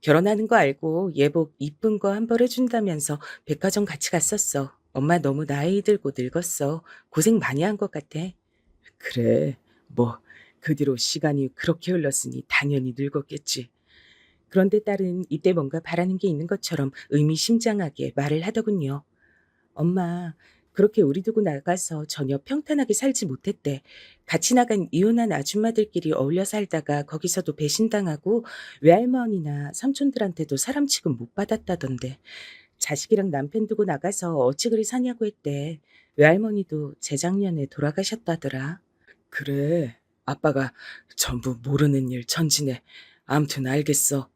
결혼하는 거 알고 예복 이쁜 거 한 벌 해준다면서 백화점 같이 갔었어. 엄마 너무 나이 들고 늙었어. 고생 많이 한 것 같아. 그래, 뭐 그 뒤로 시간이 그렇게 흘렀으니 당연히 늙었겠지. 그런데 딸은 이때 뭔가 바라는 게 있는 것처럼 의미심장하게 말을 하더군요. 엄마, 그렇게 우리 두고 나가서 전혀 평탄하게 살지 못했대. 같이 나간 이혼한 아줌마들끼리 어울려 살다가 거기서도 배신당하고 외할머니나 삼촌들한테도 사람 취급 못 받았다던데. 자식이랑 남편 두고 나가서 어찌 그리 사냐고 했대. 외할머니도 재작년에 돌아가셨다더라. 그래, 아빠가 전부 모르는 일 천지네. 암튼 알겠어.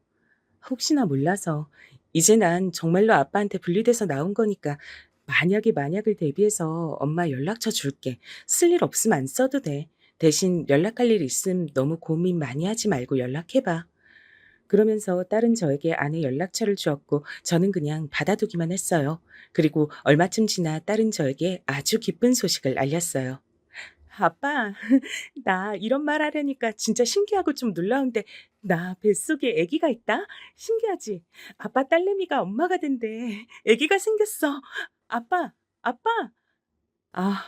혹시나 몰라서. 이제 난 정말로 아빠한테 분리돼서 나온 거니까 만약에 만약을 대비해서 엄마 연락처 줄게. 쓸 일 없으면 안 써도 돼. 대신 연락할 일 있음 너무 고민 많이 하지 말고 연락해봐. 그러면서 딸은 저에게 아내 연락처를 주었고 저는 그냥 받아두기만 했어요. 그리고 얼마쯤 지나 딸은 저에게 아주 기쁜 소식을 알렸어요. 아빠, 나 이런 말 하려니까 진짜 신기하고 좀 놀라운데 나 뱃속에 아기가 있다? 신기하지? 아빠 딸내미가 엄마가 된대. 아기가 생겼어. 아빠, 아빠. 아,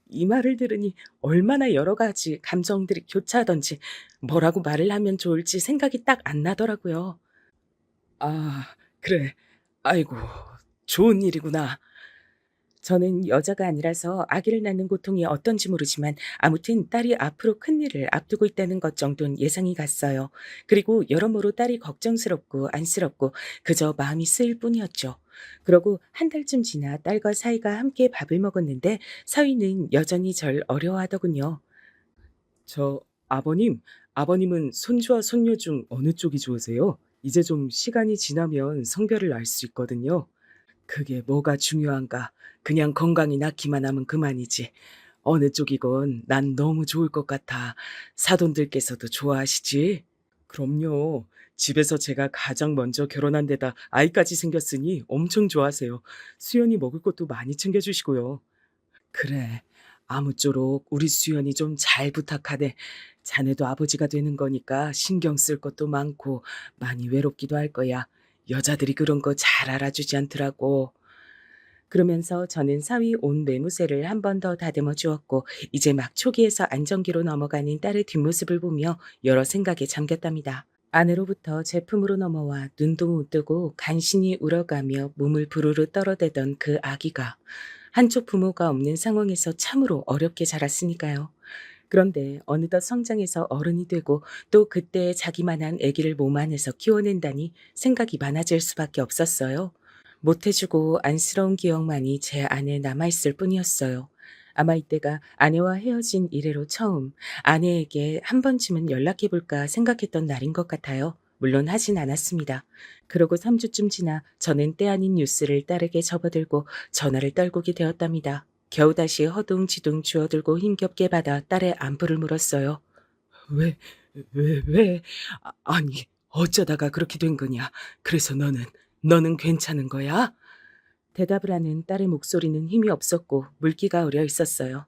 이 말을 들으니 얼마나 여러 가지 감정들이 교차하던지 뭐라고 말을 하면 좋을지 생각이 딱 안 나더라고요. 아, 그래. 아이고, 좋은 일이구나. 저는 여자가 아니라서 아기를 낳는 고통이 어떤지 모르지만 아무튼 딸이 앞으로 큰일을 앞두고 있다는 것 정도는 예상이 갔어요. 그리고 여러모로 딸이 걱정스럽고 안쓰럽고 그저 마음이 쓰일 뿐이었죠. 그러고 한 달쯤 지나 딸과 사위가 함께 밥을 먹었는데 사위는 여전히 절 어려워하더군요. 아버님은 손주와 손녀 중 어느 쪽이 좋으세요? 이제 좀 시간이 지나면 성별을 알 수 있거든요. 그게 뭐가 중요한가? 그냥 건강히 낳기만 하면 그만이지. 어느 쪽이건 난 너무 좋을 것 같아. 사돈들께서도 좋아하시지? 그럼요. 집에서 제가 가장 먼저 결혼한 데다 아이까지 생겼으니 엄청 좋아하세요. 수연이 먹을 것도 많이 챙겨주시고요. 그래. 아무쪼록 우리 수연이 좀 잘 부탁하네. 자네도 아버지가 되는 거니까 신경 쓸 것도 많고 많이 외롭기도 할 거야. 여자들이 그런 거 잘 알아주지 않더라고. 그러면서 저는 사위 옷 매무새를 한 번 더 다듬어 주었고 이제 막 초기에서 안정기로 넘어가는 딸의 뒷모습을 보며 여러 생각에 잠겼답니다. 아내로부터 제품으로 넘어와 눈도 못 뜨고 간신히 울어가며 몸을 부르르 떨어대던 그 아기가 한쪽 부모가 없는 상황에서 참으로 어렵게 자랐으니까요. 그런데 어느덧 성장해서 어른이 되고 또 그때 자기만한 아기를 몸 안에서 키워낸다니 생각이 많아질 수밖에 없었어요. 못해주고 안쓰러운 기억만이 제 안에 남아있을 뿐이었어요. 아마 이때가 아내와 헤어진 이래로 처음 아내에게 한 번쯤은 연락해볼까 생각했던 날인 것 같아요. 물론 하진 않았습니다. 그러고 3주쯤 지나 저는 때 아닌 뉴스를 딸에게 접어들고 전화를 떨구게 되었답니다. 겨우 다시 허둥지둥 주워들고 힘겹게 받아 딸의 안부를 물었어요. 왜? 아니, 어쩌다가 그렇게 된 거냐? 그래서 너는 괜찮은 거야? 대답을 하는 딸의 목소리는 힘이 없었고 물기가 어려 있었어요.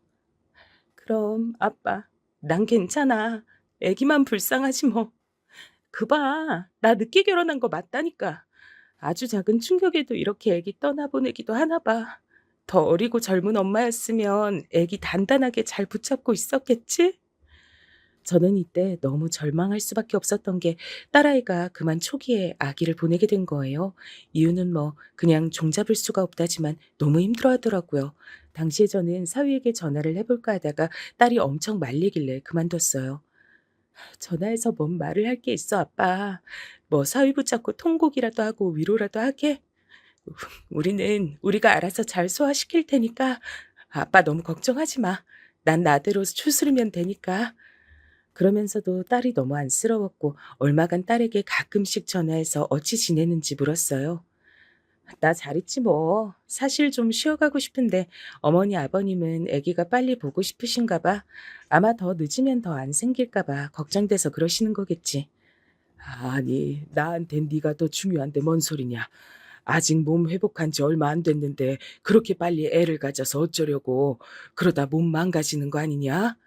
그럼 아빠, 난 괜찮아. 애기만 불쌍하지 뭐. 그봐, 나 늦게 결혼한 거 맞다니까. 아주 작은 충격에도 이렇게 애기 떠나보내기도 하나 봐. 더 어리고 젊은 엄마였으면 애기 단단하게 잘 붙잡고 있었겠지? 저는 이때 너무 절망할 수밖에 없었던 게 딸아이가 그만 초기에 아기를 보내게 된 거예요. 이유는 뭐 그냥 종잡을 수가 없다지만 너무 힘들어하더라고요. 당시에 저는 사위에게 전화를 해볼까 하다가 딸이 엄청 말리길래 그만뒀어요. 전화해서 뭔 말을 할 게 있어, 아빠. 뭐 사위 붙잡고 통곡이라도 하고 위로라도 하게? 우리는 우리가 알아서 잘 소화시킬 테니까 아빠 너무 걱정하지 마. 난 나대로 추스르면 되니까. 그러면서도 딸이 너무 안쓰러웠고 얼마간 딸에게 가끔씩 전화해서 어찌 지내는지 물었어요. 나 잘 있지 뭐. 사실 좀 쉬어가고 싶은데 어머니 아버님은 아기가 빨리 보고 싶으신가 봐. 아마 더 늦으면 더 안 생길까 봐 걱정돼서 그러시는 거겠지. 아니, 나한텐 네가 더 중요한데 뭔 소리냐. 아직 몸 회복한 지 얼마 안 됐는데 그렇게 빨리 애를 가져서 어쩌려고. 그러다 몸 망가지는 거 아니냐?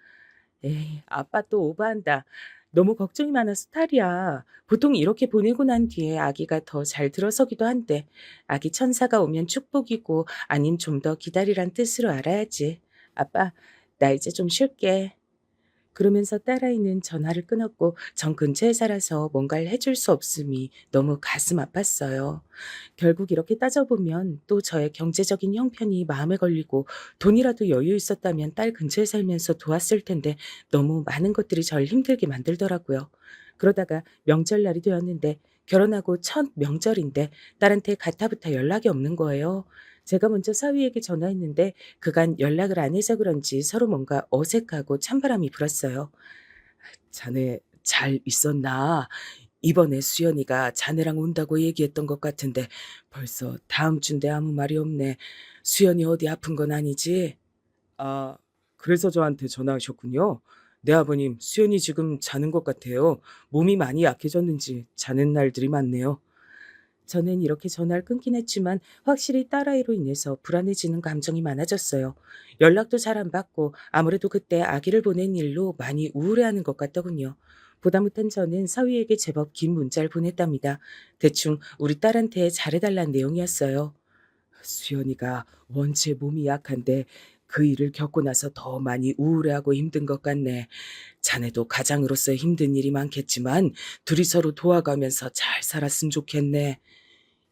에이, 아빠 또 오버한다. 너무 걱정이 많아서 탈이야. 보통 이렇게 보내고 난 뒤에 아기가 더 잘 들어서기도 한데 아기 천사가 오면 축복이고 아님 좀 더 기다리란 뜻으로 알아야지. 아빠, 나 이제 좀 쉴게. 그러면서 딸아이는 전화를 끊었고 전 근처에 살아서 뭔가를 해줄 수 없음이 너무 가슴 아팠어요. 결국 이렇게 따져보면 또 저의 경제적인 형편이 마음에 걸리고 돈이라도 여유 있었다면 딸 근처에 살면서 도왔을 텐데 너무 많은 것들이 절 힘들게 만들더라고요. 그러다가 명절날이 되었는데 결혼하고 첫 명절인데 딸한테 가타부터 연락이 없는 거예요. 제가 먼저 사위에게 전화했는데 그간 연락을 안 해서 그런지 서로 뭔가 어색하고 찬바람이 불었어요. 자네 잘 있었나? 이번에 수연이가 자네랑 온다고 얘기했던 것 같은데 벌써 다음 주인데 아무 말이 없네. 수연이 어디 아픈 건 아니지? 아, 그래서 저한테 전화하셨군요. 네, 아버님, 수연이 지금 자는 것 같아요. 몸이 많이 약해졌는지 자는 날들이 많네요. 저는 이렇게 전화를 끊긴 했지만 확실히 딸아이로 인해서 불안해지는 감정이 많아졌어요. 연락도 잘 안 받고 아무래도 그때 아기를 보낸 일로 많이 우울해하는 것 같더군요. 보다 못한 저는 사위에게 제법 긴 문자를 보냈답니다. 대충 우리 딸한테 잘해달라는 내용이었어요. 수연이가 원체 몸이 약한데 그 일을 겪고 나서 더 많이 우울해하고 힘든 것 같네. 자네도 가장으로서 힘든 일이 많겠지만 둘이 서로 도와가면서 잘 살았으면 좋겠네.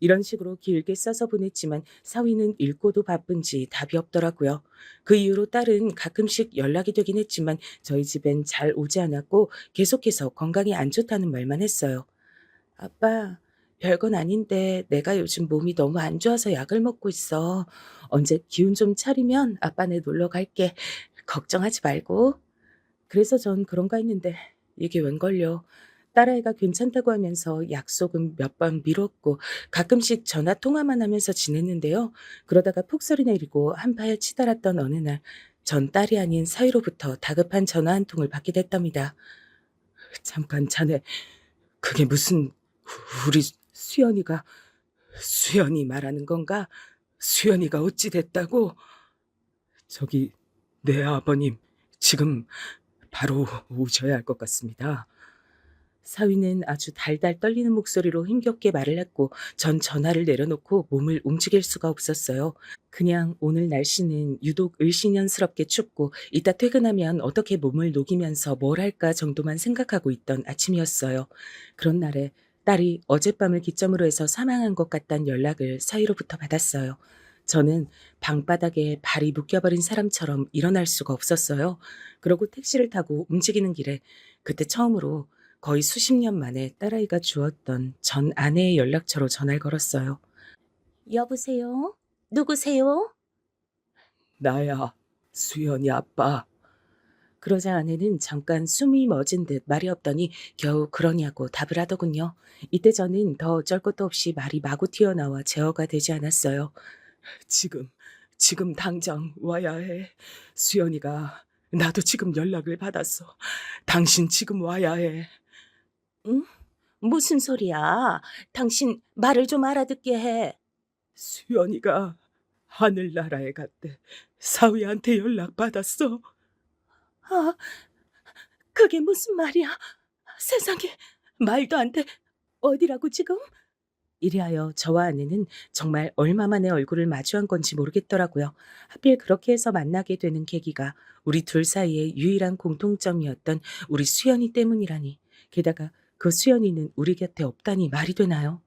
이런 식으로 길게 써서 보냈지만 사위는 읽고도 바쁜지 답이 없더라고요. 그 이후로 딸은 가끔씩 연락이 되긴 했지만 저희 집엔 잘 오지 않았고 계속해서 건강이 안 좋다는 말만 했어요. 아빠, 별건 아닌데 내가 요즘 몸이 너무 안 좋아서 약을 먹고 있어. 언제 기운 좀 차리면 아빠네 놀러 갈게. 걱정하지 말고. 그래서 전 그런가 했는데 이게 웬걸요. 딸아이가 괜찮다고 하면서 약속은 몇 번 미뤘고 가끔씩 전화 통화만 하면서 지냈는데요. 그러다가 폭설이 내리고 한파에 치달았던 어느 날 전 딸이 아닌 사위로부터 다급한 전화 한 통을 받게 됐답니다. 잠깐 자네 그게 무슨 우리 수연이 말하는 건가? 수연이가 어찌 됐다고? 저기 네 아버님 지금 바로 오셔야 할 것 같습니다. 사위는 아주 달달 떨리는 목소리로 힘겹게 말을 했고 전 전화를 내려놓고 몸을 움직일 수가 없었어요. 그냥 오늘 날씨는 유독 을씨년스럽게 춥고 이따 퇴근하면 어떻게 몸을 녹이면서 뭘 할까 정도만 생각하고 있던 아침이었어요. 그런 날에 딸이 어젯밤을 기점으로 해서 사망한 것 같다는 연락을 사위로부터 받았어요. 저는 방바닥에 발이 묶여버린 사람처럼 일어날 수가 없었어요. 그러고 택시를 타고 움직이는 길에 그때 처음으로 거의 수십 년 만에 딸아이가 주었던 전 아내의 연락처로 전화를 걸었어요. 여보세요? 누구세요? 나야, 수연이 아빠. 그러자 아내는 잠깐 숨이 멎은 듯 말이 없더니 겨우 그러냐고 답을 하더군요. 이때 저는 더 어쩔 것도 없이 말이 마구 튀어나와 제어가 되지 않았어요. 지금 당장 와야 해. 수연이가 나도 지금 연락을 받았어. 당신 지금 와야 해. 응? 무슨 소리야? 당신 말을 좀 알아듣게 해. 수연이가 하늘나라에 갔대. 사위한테 연락받았어. 아, 그게 무슨 말이야? 세상에, 말도 안 돼. 어디라고 지금? 이리하여 저와 아내는 정말 얼마 만에 얼굴을 마주한 건지 모르겠더라고요. 하필 그렇게 해서 만나게 되는 계기가 우리 둘 사이의 유일한 공통점이었던 우리 수연이 때문이라니. 게다가 그 수연이는 우리 곁에 없다니 말이 되나요?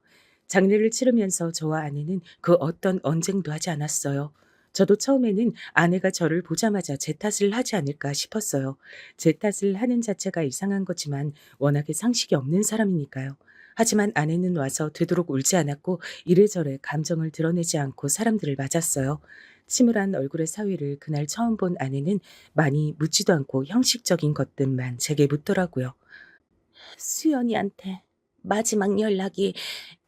장례를 치르면서 저와 아내는 그 어떤 언쟁도 하지 않았어요. 저도 처음에는 아내가 저를 보자마자 제 탓을 하지 않을까 싶었어요. 제 탓을 하는 자체가 이상한 거지만 워낙에 상식이 없는 사람이니까요. 하지만 아내는 와서 되도록 울지 않았고 이래저래 감정을 드러내지 않고 사람들을 맞았어요. 침울한 얼굴의 사위를 그날 처음 본 아내는 많이 묻지도 않고 형식적인 것들만 제게 묻더라고요. 수연이한테 마지막 연락이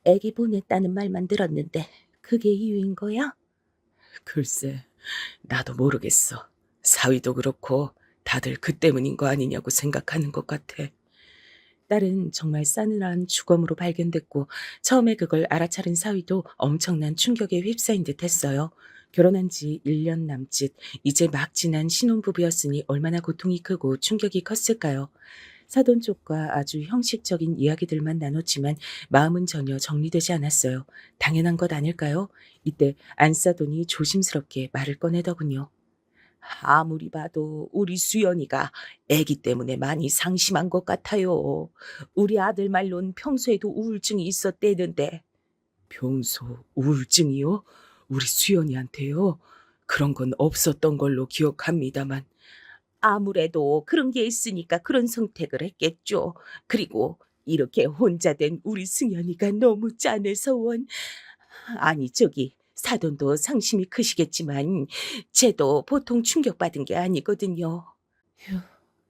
애기 보냈다는 말만 들었는데 그게 이유인 거야? 글쎄, 나도 모르겠어. 사위도 그렇고 다들 그 때문인 거 아니냐고 생각하는 것 같아. 딸은 정말 싸늘한 주검으로 발견됐고 처음에 그걸 알아차린 사위도 엄청난 충격에 휩싸인 듯 했어요. 결혼한 지 1년 남짓, 이제 막 지난 신혼부부였으니 얼마나 고통이 크고 충격이 컸을까요? 사돈 쪽과 아주 형식적인 이야기들만 나눴지만 마음은 전혀 정리되지 않았어요. 당연한 것 아닐까요? 이때 안사돈이 조심스럽게 말을 꺼내더군요. 아무리 봐도 우리 수연이가 아기 때문에 많이 상심한 것 같아요. 우리 아들 말론 평소에도 우울증이 있었대는데. 평소 우울증이요? 우리 수연이한테요? 그런 건 없었던 걸로 기억합니다만. 아무래도 그런 게 있으니까 그런 선택을 했겠죠. 그리고 이렇게 혼자 된 우리 승연이가 너무 짠해서 원. 아니 저기 사돈도 상심이 크시겠지만 쟤도 보통 충격받은 게 아니거든요. 휴,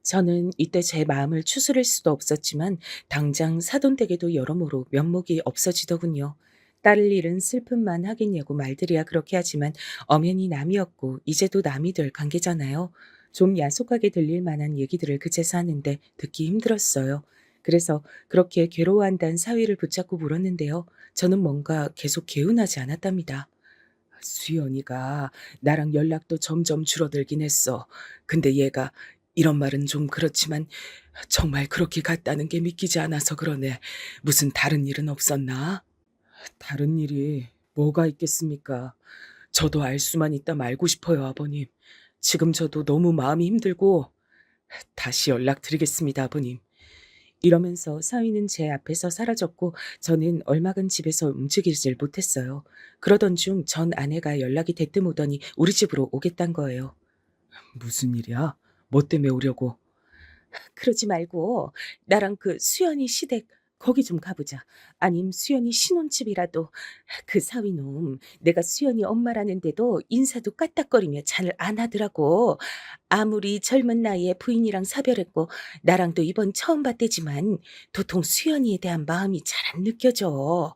저는 이때 제 마음을 추스릴 수도 없었지만 당장 사돈 댁에도 여러모로 면목이 없어지더군요. 딸을 잃은 슬픔만 하겠냐고 말들이야 그렇게 하지만 엄연히 남이었고 이제도 남이 될 관계잖아요. 좀 야속하게 들릴 만한 얘기들을 그제서 하는데 듣기 힘들었어요. 그래서 그렇게 괴로워한다는 사위를 붙잡고 물었는데요. 저는 뭔가 계속 개운하지 않았답니다. 수연이가 나랑 연락도 점점 줄어들긴 했어. 근데 얘가 이런 말은 좀 그렇지만 정말 그렇게 갔다는 게 믿기지 않아서 그러네. 무슨 다른 일은 없었나? 다른 일이 뭐가 있겠습니까? 저도 알 수만 있다면 알고 싶어요, 아버님. 지금 저도 너무 마음이 힘들고 다시 연락드리겠습니다, 아버님. 이러면서 사위는 제 앞에서 사라졌고 저는 얼마간 집에서 움직이질 못했어요. 그러던 중 전 아내가 연락이 대뜸 오더니 우리 집으로 오겠단 거예요. 무슨 일이야? 뭐 때문에 오려고? 그러지 말고 나랑 그 수연이 시댁 거기 좀 가보자. 아님 수연이 신혼집이라도. 그 사위놈 내가 수연이 엄마라는데도 인사도 까딱거리며 잘 안 하더라고. 아무리 젊은 나이에 부인이랑 사별했고 나랑도 이번 처음 봤대지만 도통 수연이에 대한 마음이 잘 안 느껴져.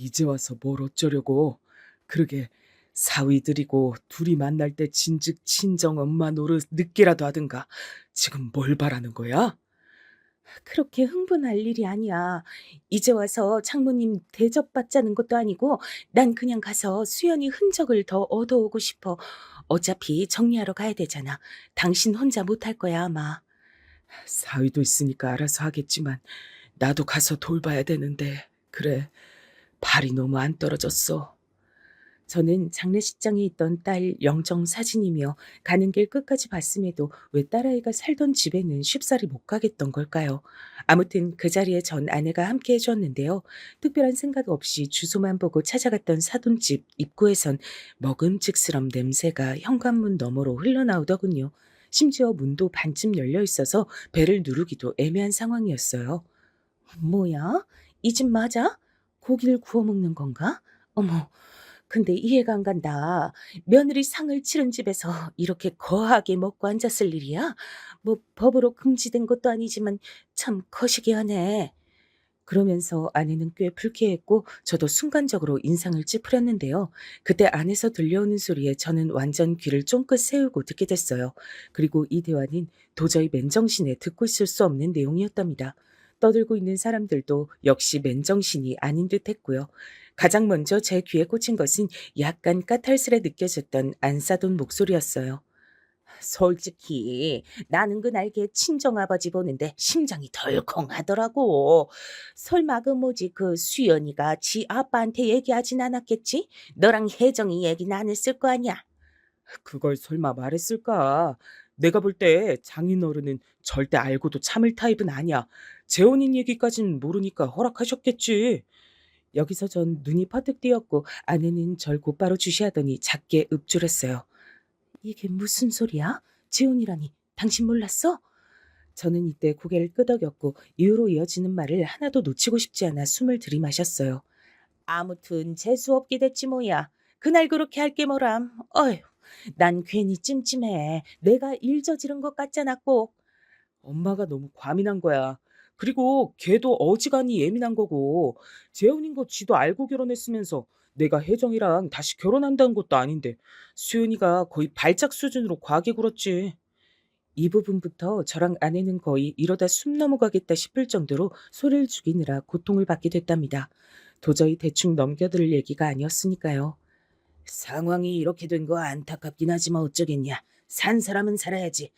이제 와서 뭘 어쩌려고. 그러게 사위들이고 둘이 만날 때 진즉 친정 엄마 노릇 늦게라도 하든가. 지금 뭘 바라는 거야? 그렇게 흥분할 일이 아니야. 이제 와서 장모님 대접받자는 것도 아니고 난 그냥 가서 수연이 흔적을 더 얻어오고 싶어. 어차피 정리하러 가야 되잖아. 당신 혼자 못할 거야 아마. 사위도 있으니까 알아서 하겠지만 나도 가서 돌봐야 되는데. 그래, 발이 너무 안 떨어졌어. 저는 장례식장에 있던 딸 영정 사진이며 가는 길 끝까지 봤음에도 왜 딸아이가 살던 집에는 쉽사리 못 가겠던 걸까요? 아무튼 그 자리에 전 아내가 함께 해주었는데요. 특별한 생각 없이 주소만 보고 찾아갔던 사돈집 입구에선 먹음직스러운 냄새가 현관문 너머로 흘러나오더군요. 심지어 문도 반쯤 열려 있어서 배를 누르기도 애매한 상황이었어요. 뭐야? 이 집 맞아? 고기를 구워 먹는 건가? 어머, 근데 이해가 안 간다. 며느리 상을 치른 집에서 이렇게 거하게 먹고 앉았을 일이야? 뭐 법으로 금지된 것도 아니지만 참 거시기하네. 그러면서 아내는 꽤 불쾌했고 저도 순간적으로 인상을 찌푸렸는데요. 그때 안에서 들려오는 소리에 저는 완전 귀를 쫑긋 세우고 듣게 됐어요. 그리고 이 대화는 도저히 맨정신에 듣고 있을 수 없는 내용이었답니다. 떠들고 있는 사람들도 역시 맨정신이 아닌 듯 했고요. 가장 먼저 제 귀에 꽂힌 것은 약간 까탈스레 느껴졌던 안싸돈 목소리였어요. 솔직히 나는 그날 걔 친정아버지 보는데 심장이 덜컹하더라고. 설마 그 뭐지 그 수연이가 지 아빠한테 얘기하진 않았겠지? 너랑 혜정이 얘기는 안 했을 거 아니야? 그걸 설마 말했을까? 내가 볼 때 장인어른은 절대 알고도 참을 타입은 아니야. 재혼인 얘기까진 모르니까 허락하셨겠지. 여기서 전 눈이 퍼뜩 띄었고 아내는 절 곧바로 주시하더니 작게 읊조렸어요. 이게 무슨 소리야? 재혼이라니 당신 몰랐어? 저는 이때 고개를 끄덕였고 이후로 이어지는 말을 하나도 놓치고 싶지 않아 숨을 들이마셨어요. 아무튼 재수없게 됐지 뭐야. 그날 그렇게 할 게 뭐람. 어휴, 난 괜히 찜찜해. 내가 일 저지른 것 같잖아 꼭. 엄마가 너무 과민한 거야. 그리고 걔도 어지간히 예민한 거고 재혼인 거 지도 알고 결혼했으면서 내가 혜정이랑 다시 결혼한다는 것도 아닌데 수연이가 거의 발작 수준으로 과하게 굴었지. 이 부분부터 저랑 아내는 거의 이러다 숨 넘어가겠다 싶을 정도로 소리를 죽이느라 고통을 받게 됐답니다. 도저히 대충 넘겨들 얘기가 아니었으니까요. 상황이 이렇게 된 거 안타깝긴 하지만 어쩌겠냐. 산 사람은 살아야지.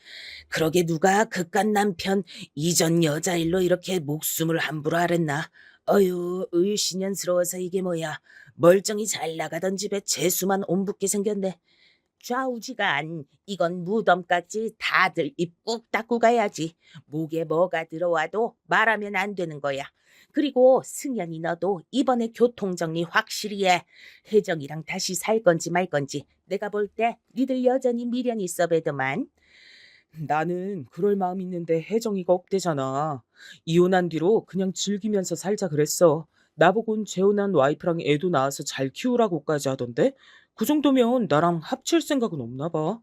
그러게 누가 그깟 남편 이전 여자 일로 이렇게 목숨을 함부로 앓았나. 어휴 을신연스러워서 이게 뭐야. 멀쩡히 잘 나가던 집에 재수만 옴붙게 생겼네. 좌우지간 이건 무덤까지 다들 입 꾹 닫고 가야지. 목에 뭐가 들어와도 말하면 안 되는 거야. 그리고 승연이 너도 이번에 교통정리 확실히 해. 혜정이랑 다시 살 건지 말 건지 내가 볼 때 니들 여전히 미련 있어 배더만. 나는 그럴 마음 있는데 혜정이가 억대잖아. 이혼한 뒤로 그냥 즐기면서 살자 그랬어. 나보곤 재혼한 와이프랑 애도 낳아서 잘 키우라고까지 하던데 그 정도면 나랑 합칠 생각은 없나 봐.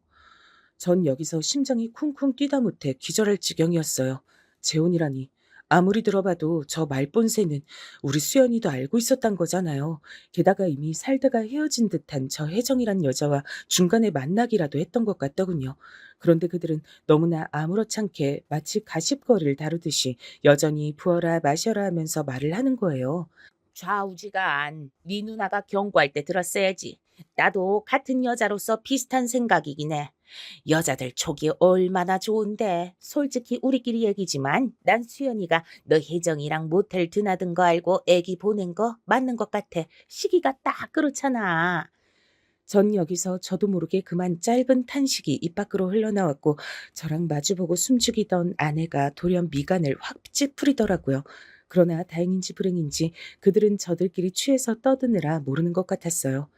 전 여기서 심장이 쿵쿵 뛰다 못해 기절할 지경이었어요. 재혼이라니. 아무리 들어봐도 저 말본새는 우리 수연이도 알고 있었단 거잖아요. 게다가 이미 살다가 헤어진 듯한 저 혜정이란 여자와 중간에 만나기라도 했던 것 같더군요. 그런데 그들은 너무나 아무렇지 않게 마치 가십거리를 다루듯이 여전히 부어라 마셔라 하면서 말을 하는 거예요. 좌우지간 네 누나가 경고할 때 들었어야지. 나도 같은 여자로서 비슷한 생각이긴 해. 여자들 촉이 얼마나 좋은데. 솔직히 우리끼리 얘기지만 난 수연이가 너 혜정이랑 모텔 드나든 거 알고 애기 보낸 거 맞는 것 같아. 시기가 딱 그렇잖아. 전 여기서 저도 모르게 그만 짧은 탄식이 입 밖으로 흘러나왔고 저랑 마주보고 숨죽이던 아내가 돌연 미간을 확 찌푸리더라고요. 그러나 다행인지 불행인지 그들은 저들끼리 취해서 떠드느라 모르는 것 같았어요.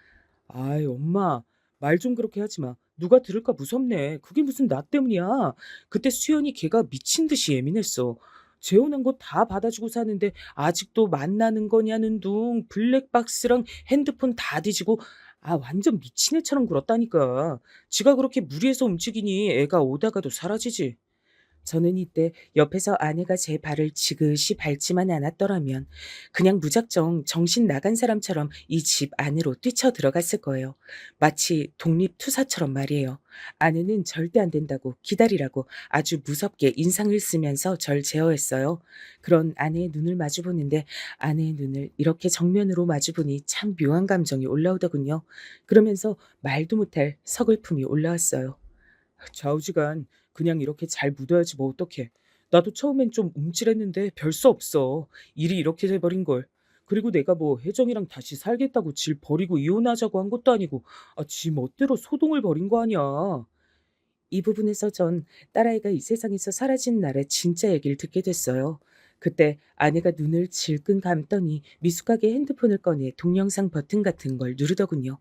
아이, 엄마, 말 좀 그렇게 하지 마. 누가 들을까 무섭네. 그게 무슨 나 때문이야. 그때 수연이 걔가 미친 듯이 예민했어. 재혼한 거 다 받아주고 사는데 아직도 만나는 거냐는 둥 블랙박스랑 핸드폰 다 뒤지고 완전 미친 애처럼 굴었다니까. 지가 그렇게 무리해서 움직이니 애가 오다가도 사라지지. 저는 이때 옆에서 아내가 제 발을 지그시 밟지만 않았더라면 그냥 무작정 정신 나간 사람처럼 이 집 안으로 뛰쳐 들어갔을 거예요. 마치 독립투사처럼 말이에요. 아내는 절대 안 된다고 기다리라고 아주 무섭게 인상을 쓰면서 절 제어했어요. 그런 아내의 눈을 마주보는데 아내의 눈을 이렇게 정면으로 마주보니 참 묘한 감정이 올라오더군요. 그러면서 말도 못할 서글픔이 올라왔어요. 좌우지간 그냥 이렇게 잘 묻어야지 뭐 어떡해. 나도 처음엔 좀 움찔했는데 별 수 없어. 일이 이렇게 돼버린 걸. 그리고 내가 뭐 혜정이랑 다시 살겠다고 질 버리고 이혼하자고 한 것도 아니고 지 멋대로 소동을 벌인 거 아니야. 이 부분에서 전 딸아이가 이 세상에서 사라진 날의 진짜 얘기를 듣게 됐어요. 그때 아내가 눈을 질끈 감더니 미숙하게 핸드폰을 꺼내 동영상 버튼 같은 걸 누르더군요.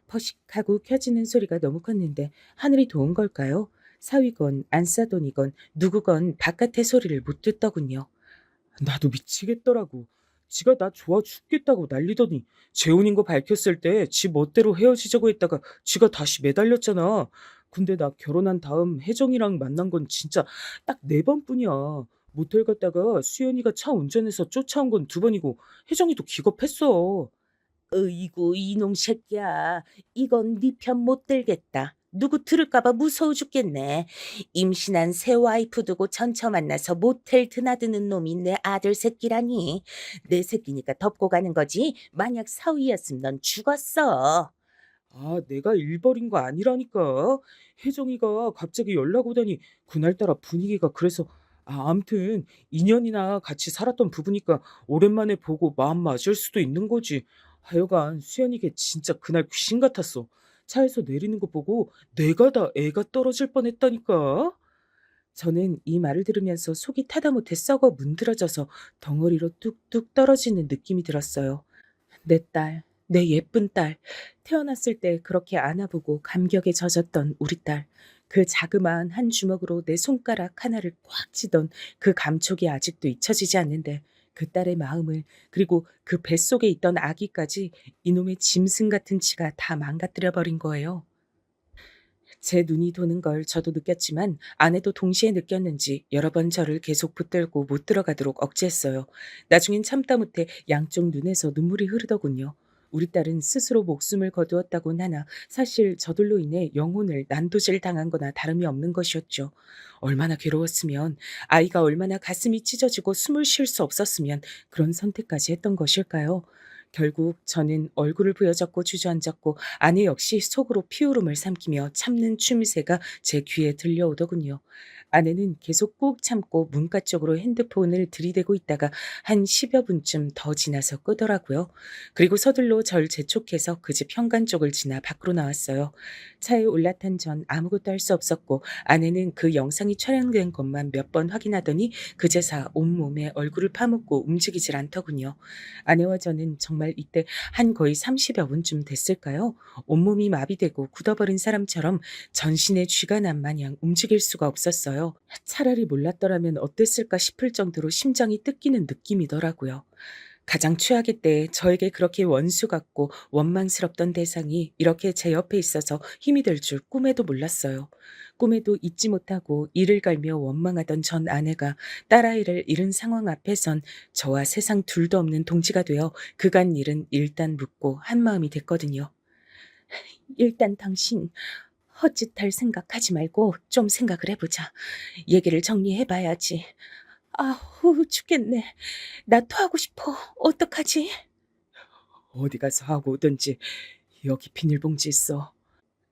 퍼식하고 켜지는 소리가 너무 컸는데 하늘이 도운 걸까요? 사위건 안싸돈이건 누구건 바깥의 소리를 못 듣더군요. 나도 미치겠더라고. 지가 나 좋아 죽겠다고 난리더니 재혼인 거 밝혔을 때 지 멋대로 헤어지자고 했다가 지가 다시 매달렸잖아. 근데 나 결혼한 다음 혜정이랑 만난 건 진짜 딱 4번뿐이야. 모텔 갔다가 수연이가 차 운전해서 쫓아온 건 2번이고 혜정이도 기겁했어. 으이구 이놈 새끼야. 이건 네 편 못 들겠다. 누구 들을까봐 무서워 죽겠네. 임신한 새 와이프 두고 전처 만나서 모텔 드나드는 놈이 내 아들 새끼라니. 내 새끼니까 덮고 가는 거지. 만약 사위였으면 넌 죽었어. 아, 내가 일벌인 거 아니라니까. 혜정이가 갑자기 연락 오더니 그날따라 분위기가 그래서 암튼 2년이나 같이 살았던 부부니까 오랜만에 보고 마음 맞을 수도 있는 거지. 하여간 수연이게 진짜 그날 귀신 같았어. 차에서 내리는 거 보고 내가 다 애가 떨어질 뻔했다니까. 저는 이 말을 들으면서 속이 타다 못해 썩어 문드러져서 덩어리로 뚝뚝 떨어지는 느낌이 들었어요. 내 딸, 내 예쁜 딸, 태어났을 때 그렇게 안아보고 감격에 젖었던 우리 딸, 그 자그마한 한 주먹으로 내 손가락 하나를 꽉 쥐던 그 감촉이 아직도 잊혀지지 않는데 그 딸의 마음을 그리고 그 뱃속에 있던 아기까지 이놈의 짐승 같은 치가 다 망가뜨려 버린 거예요. 제 눈이 도는 걸 저도 느꼈지만 아내도 동시에 느꼈는지 여러 번 저를 계속 붙들고 못 들어가도록 억제했어요. 나중엔 참다 못해 양쪽 눈에서 눈물이 흐르더군요. 우리 딸은 스스로 목숨을 거두었다곤 하나 사실 저들로 인해 영혼을 난도질 당한 거나 다름이 없는 것이었죠. 얼마나 괴로웠으면, 아이가 얼마나 가슴이 찢어지고 숨을 쉴 수 없었으면 그런 선택까지 했던 것일까요? 결국 저는 얼굴을 부여잡고 주저앉았고 아내 역시 속으로 피울음을 삼키며 참는 추미새가 제 귀에 들려오더군요. 아내는 계속 꾹 참고 문가 쪽으로 핸드폰을 들이대고 있다가 한 10여 분쯤 더 지나서 끄더라고요. 그리고 서둘러 절 재촉해서 그 집 현관 쪽을 지나 밖으로 나왔어요. 차에 올라탄 전 아무것도 할 수 없었고 아내는 그 영상이 촬영된 것만 몇 번 확인하더니 그제서 온몸에 얼굴을 파묻고 움직이질 않더군요. 아내와 저는 정말 이때 한 거의 30여 분쯤 됐을까요? 온몸이 마비되고 굳어버린 사람처럼 전신에 쥐가 난 마냥 움직일 수가 없었어요. 차라리 몰랐더라면 어땠을까 싶을 정도로 심장이 뜯기는 느낌이더라고요. 가장 최악의 때 저에게 그렇게 원수 같고 원망스럽던 대상이 이렇게 제 옆에 있어서 힘이 될 줄 꿈에도 몰랐어요. 꿈에도 잊지 못하고 이를 갈며 원망하던 전 아내가 딸아이를 잃은 상황 앞에선 저와 세상 둘도 없는 동지가 되어 그간 일은 일단 묻고 한마음이 됐거든요. 일단 당신 헛짓할 생각하지 말고 좀 생각을 해보자. 얘기를 정리해봐야지. 아우 죽겠네. 나 토하고 싶어. 어떡하지? 어디 가서 하고 오든지. 여기 비닐봉지 있어.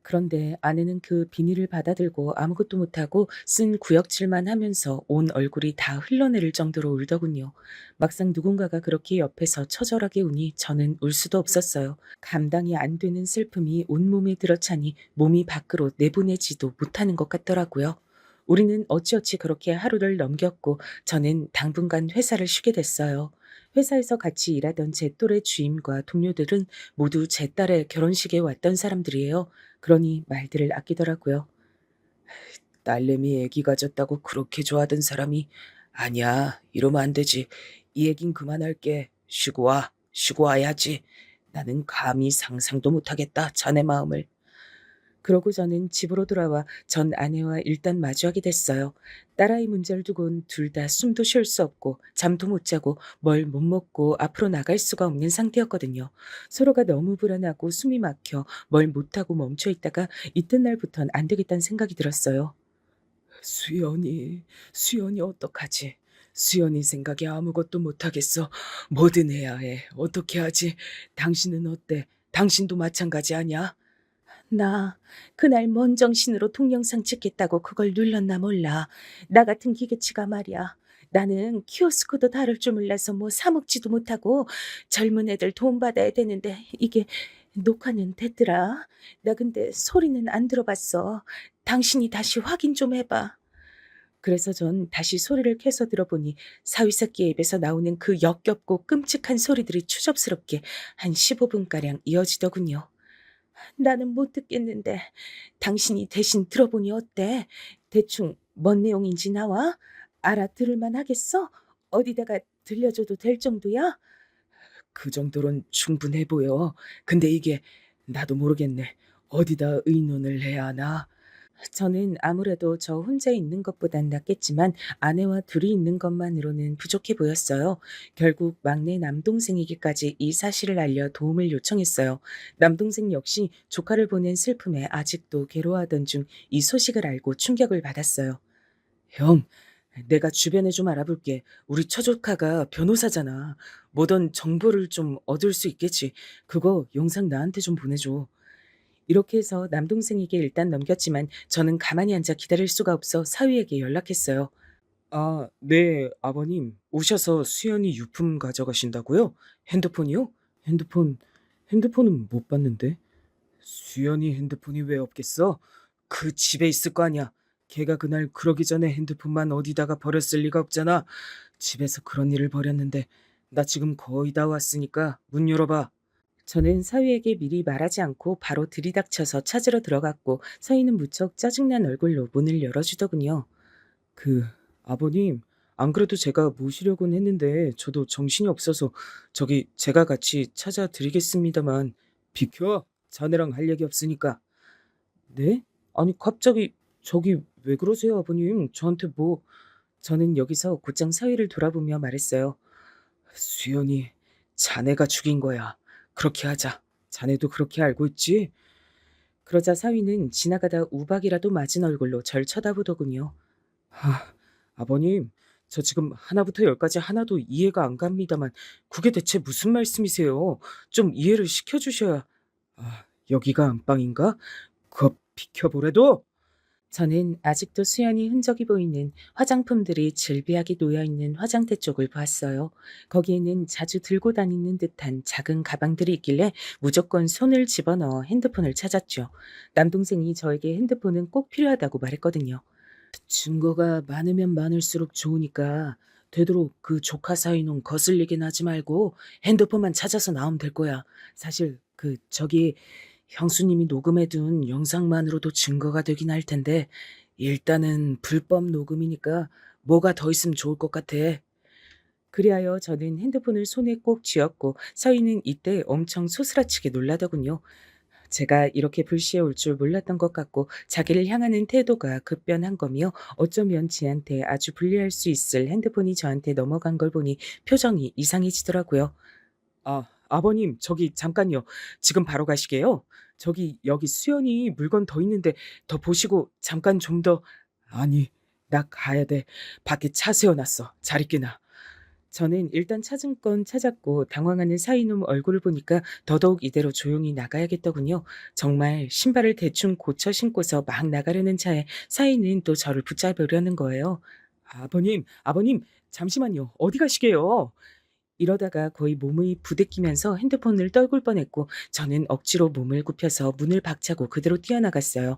그런데 아내는 그 비닐을 받아들고 아무것도 못하고 쓴 구역질만 하면서 온 얼굴이 다 흘러내릴 정도로 울더군요. 막상 누군가가 그렇게 옆에서 처절하게 우니 저는 울 수도 없었어요. 감당이 안 되는 슬픔이 온몸에 들어차니 몸이 밖으로 내보내지도 못하는 것 같더라고요. 우리는 어찌어찌 그렇게 하루를 넘겼고 저는 당분간 회사를 쉬게 됐어요. 회사에서 같이 일하던 제 또래 주임과 동료들은 모두 제 딸의 결혼식에 왔던 사람들이에요. 그러니 말들을 아끼더라고요. 딸내미 애기 가졌다고 그렇게 좋아하던 사람이 아니야, 이러면 안 되지. 이 얘긴 그만할게. 쉬고 와. 쉬고 와야지. 나는 감히 상상도 못하겠다. 자네 마음을. 그러고 저는 집으로 돌아와 전 아내와 일단 마주하게 됐어요. 딸아이 문제를 두곤 둘 다 숨도 쉴 수 없고 잠도 못 자고 뭘 못 먹고 앞으로 나갈 수가 없는 상태였거든요. 서로가 너무 불안하고 숨이 막혀 뭘 못하고 멈춰 있다가 이튿날부턴 안 되겠다는 생각이 들었어요. 수연이 어떡하지? 수연이 생각에 아무것도 못하겠어. 뭐든 해야 해. 어떻게 하지? 당신은 어때? 당신도 마찬가지 아니야? 나 그날 먼 정신으로 동영상 찍겠다고 그걸 눌렀나 몰라. 나 같은 기계치가 말이야. 나는 키오스크도 다룰 줄 몰라서 뭐 사 먹지도 못하고 젊은 애들 돈 받아야 되는데 이게 녹화는 됐더라. 나 근데 소리는 안 들어봤어. 당신이 다시 확인 좀 해봐. 그래서 전 다시 소리를 켜서 들어보니 사위새끼의 입에서 나오는 그 역겹고 끔찍한 소리들이 추접스럽게 한 15분가량 이어지더군요. 나는 못 듣겠는데 당신이 대신 들어보니 어때? 대충 뭔 내용인지 나와? 알아들을만 하겠어? 어디다가 들려줘도 될 정도야? 그 정도론 충분해 보여. 근데 이게 나도 모르겠네. 어디다 의논을 해야 하나? 저는 아무래도 저 혼자 있는 것보단 낫겠지만 아내와 둘이 있는 것만으로는 부족해 보였어요. 결국 막내 남동생에게까지 이 사실을 알려 도움을 요청했어요. 남동생 역시 조카를 보낸 슬픔에 아직도 괴로워하던 중 이 소식을 알고 충격을 받았어요. 형, 내가 주변에 좀 알아볼게. 우리 처조카가 변호사잖아. 뭐든 정보를 좀 얻을 수 있겠지. 그거 영상 나한테 좀 보내줘. 이렇게 해서 남동생에게 일단 넘겼지만 저는 가만히 앉아 기다릴 수가 없어 사위에게 연락했어요. 아, 네, 아버님. 오셔서 수연이 유품 가져가신다고요? 핸드폰이요? 핸드폰은 못 봤는데. 수연이 핸드폰이 왜 없겠어? 그 집에 있을 거 아니야. 걔가 그날 그러기 전에 핸드폰만 어디다가 버렸을 리가 없잖아. 집에서 그런 일을 벌였는데 나 지금 거의 다 왔으니까 문 열어봐. 저는 사위에게 미리 말하지 않고 바로 들이닥쳐서 찾으러 들어갔고 서희는 무척 짜증난 얼굴로 문을 열어주더군요. 그 아버님, 안 그래도 제가 모시려고는 했는데 저도 정신이 없어서 저기 제가 같이 찾아드리겠습니다만 비켜. 자네랑 할 얘기 없으니까. 네? 아니 갑자기 저기 왜 그러세요 아버님? 저한테 뭐. 저는 여기서 곧장 사위를 돌아보며 말했어요. 수연이 자네가 죽인 거야. 그렇게 하자. 자네도 그렇게 알고 있지? 그러자 사위는 지나가다 우박이라도 맞은 얼굴로 절 쳐다보더군요. 아버님, 저 지금 하나부터 열까지 하나도 이해가 안 갑니다만 그게 대체 무슨 말씀이세요? 좀 이해를 시켜주셔야. 여기가 안방인가? 그거 비켜보래도. 저는 아직도 수연이 흔적이 보이는 화장품들이 질비하게 놓여있는 화장대 쪽을 보았어요. 거기에는 자주 들고 다니는 듯한 작은 가방들이 있길래 무조건 손을 집어넣어 핸드폰을 찾았죠. 남동생이 저에게 핸드폰은 꼭 필요하다고 말했거든요. 증거가 많으면 많을수록 좋으니까 되도록 그 조카 사이놈 거슬리긴 하지 말고 핸드폰만 찾아서 나오면 될 거야. 사실 저기 형수님이 녹음해둔 영상만으로도 증거가 되긴 할 텐데 일단은 불법 녹음이니까 뭐가 더 있으면 좋을 것 같아. 그리하여 저는 핸드폰을 손에 꼭 쥐었고 서희는 이때 엄청 소스라치게 놀라더군요. 제가 이렇게 불시에 올 줄 몰랐던 것 같고 자기를 향하는 태도가 급변한 거며 어쩌면 지한테 아주 불리할 수 있을 핸드폰이 저한테 넘어간 걸 보니 표정이 이상해지더라고요. 아버님, 저기 잠깐요. 지금 바로 가시게요? 저기 여기 수연이 물건 더 있는데 더 보시고 잠깐 좀 더. 아니, 나 가야 돼. 밖에 차 세워놨어. 잘 있게나. 저는 일단 찾은 건 찾았고 당황하는 사이놈 얼굴을 보니까 더더욱 이대로 조용히 나가야겠더군요. 정말 신발을 대충 고쳐 신고서 막 나가려는 차에 사이는 또 저를 붙잡으려는 거예요. 아버님, 잠시만요. 어디 가시게요? 이러다가 거의 몸이 부대끼면서 핸드폰을 떨굴 뻔했고 저는 억지로 몸을 굽혀서 문을 박차고 그대로 뛰어나갔어요.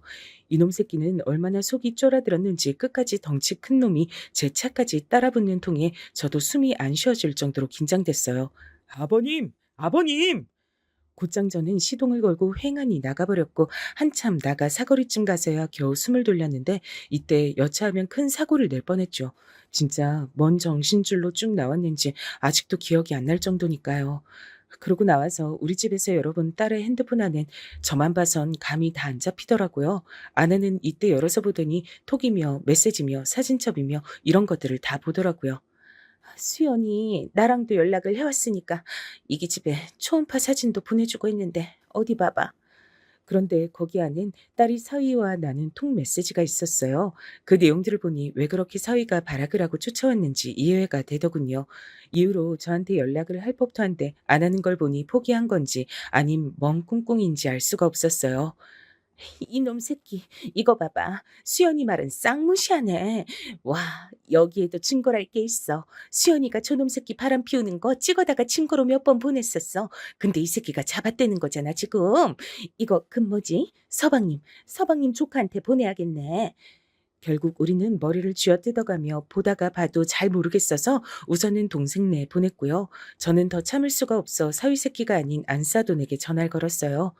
이놈 새끼는 얼마나 속이 쫄아들었는지 끝까지 덩치 큰 놈이 제 차까지 따라붙는 통에 저도 숨이 안 쉬어질 정도로 긴장됐어요. 아버님! 곧장 저는 시동을 걸고 횡하니 나가버렸고 한참 나가 사거리쯤 가서야 겨우 숨을 돌렸는데 이때 여차하면 큰 사고를 낼 뻔했죠. 진짜 뭔 정신줄로 쭉 나왔는지 아직도 기억이 안 날 정도니까요. 그러고 나와서 우리 집에서 열어본 딸의 핸드폰 안엔 저만 봐선 감이 다 안 잡히더라고요. 아내는 이때 열어서 보더니 톡이며 메시지며 사진첩이며 이런 것들을 다 보더라고요. 수연이 나랑도 연락을 해왔으니까 이기 집에 초음파 사진도 보내주고 있는데 어디 봐봐. 그런데 거기 안엔 딸이 사위와 나눈 통 메시지가 있었어요. 그 내용들을 보니 왜 그렇게 사위가 발악을 하고 쫓아왔는지 이해가 되더군요. 이후로 저한테 연락을 할 법도 한데 안 하는 걸 보니 포기한 건지 아님 멍 꿍꿍인지 알 수가 없었어요. 이놈 새끼, 이거 봐봐. 수연이 말은 쌍무시하네. 와, 여기에도 증거랄 게 있어. 수연이가 저놈 새끼 바람 피우는 거 찍어다가 증거로 몇 번 보냈었어. 근데 이 새끼가 잡아떼는 거잖아, 지금. 이거 뭐지? 서방님 조카한테 보내야겠네. 결국 우리는 머리를 쥐어뜯어가며 보다가 봐도 잘 모르겠어서 우선은 동생네 보냈고요. 저는 더 참을 수가 없어 사위새끼가 아닌 안사돈에게 전화를 걸었어요.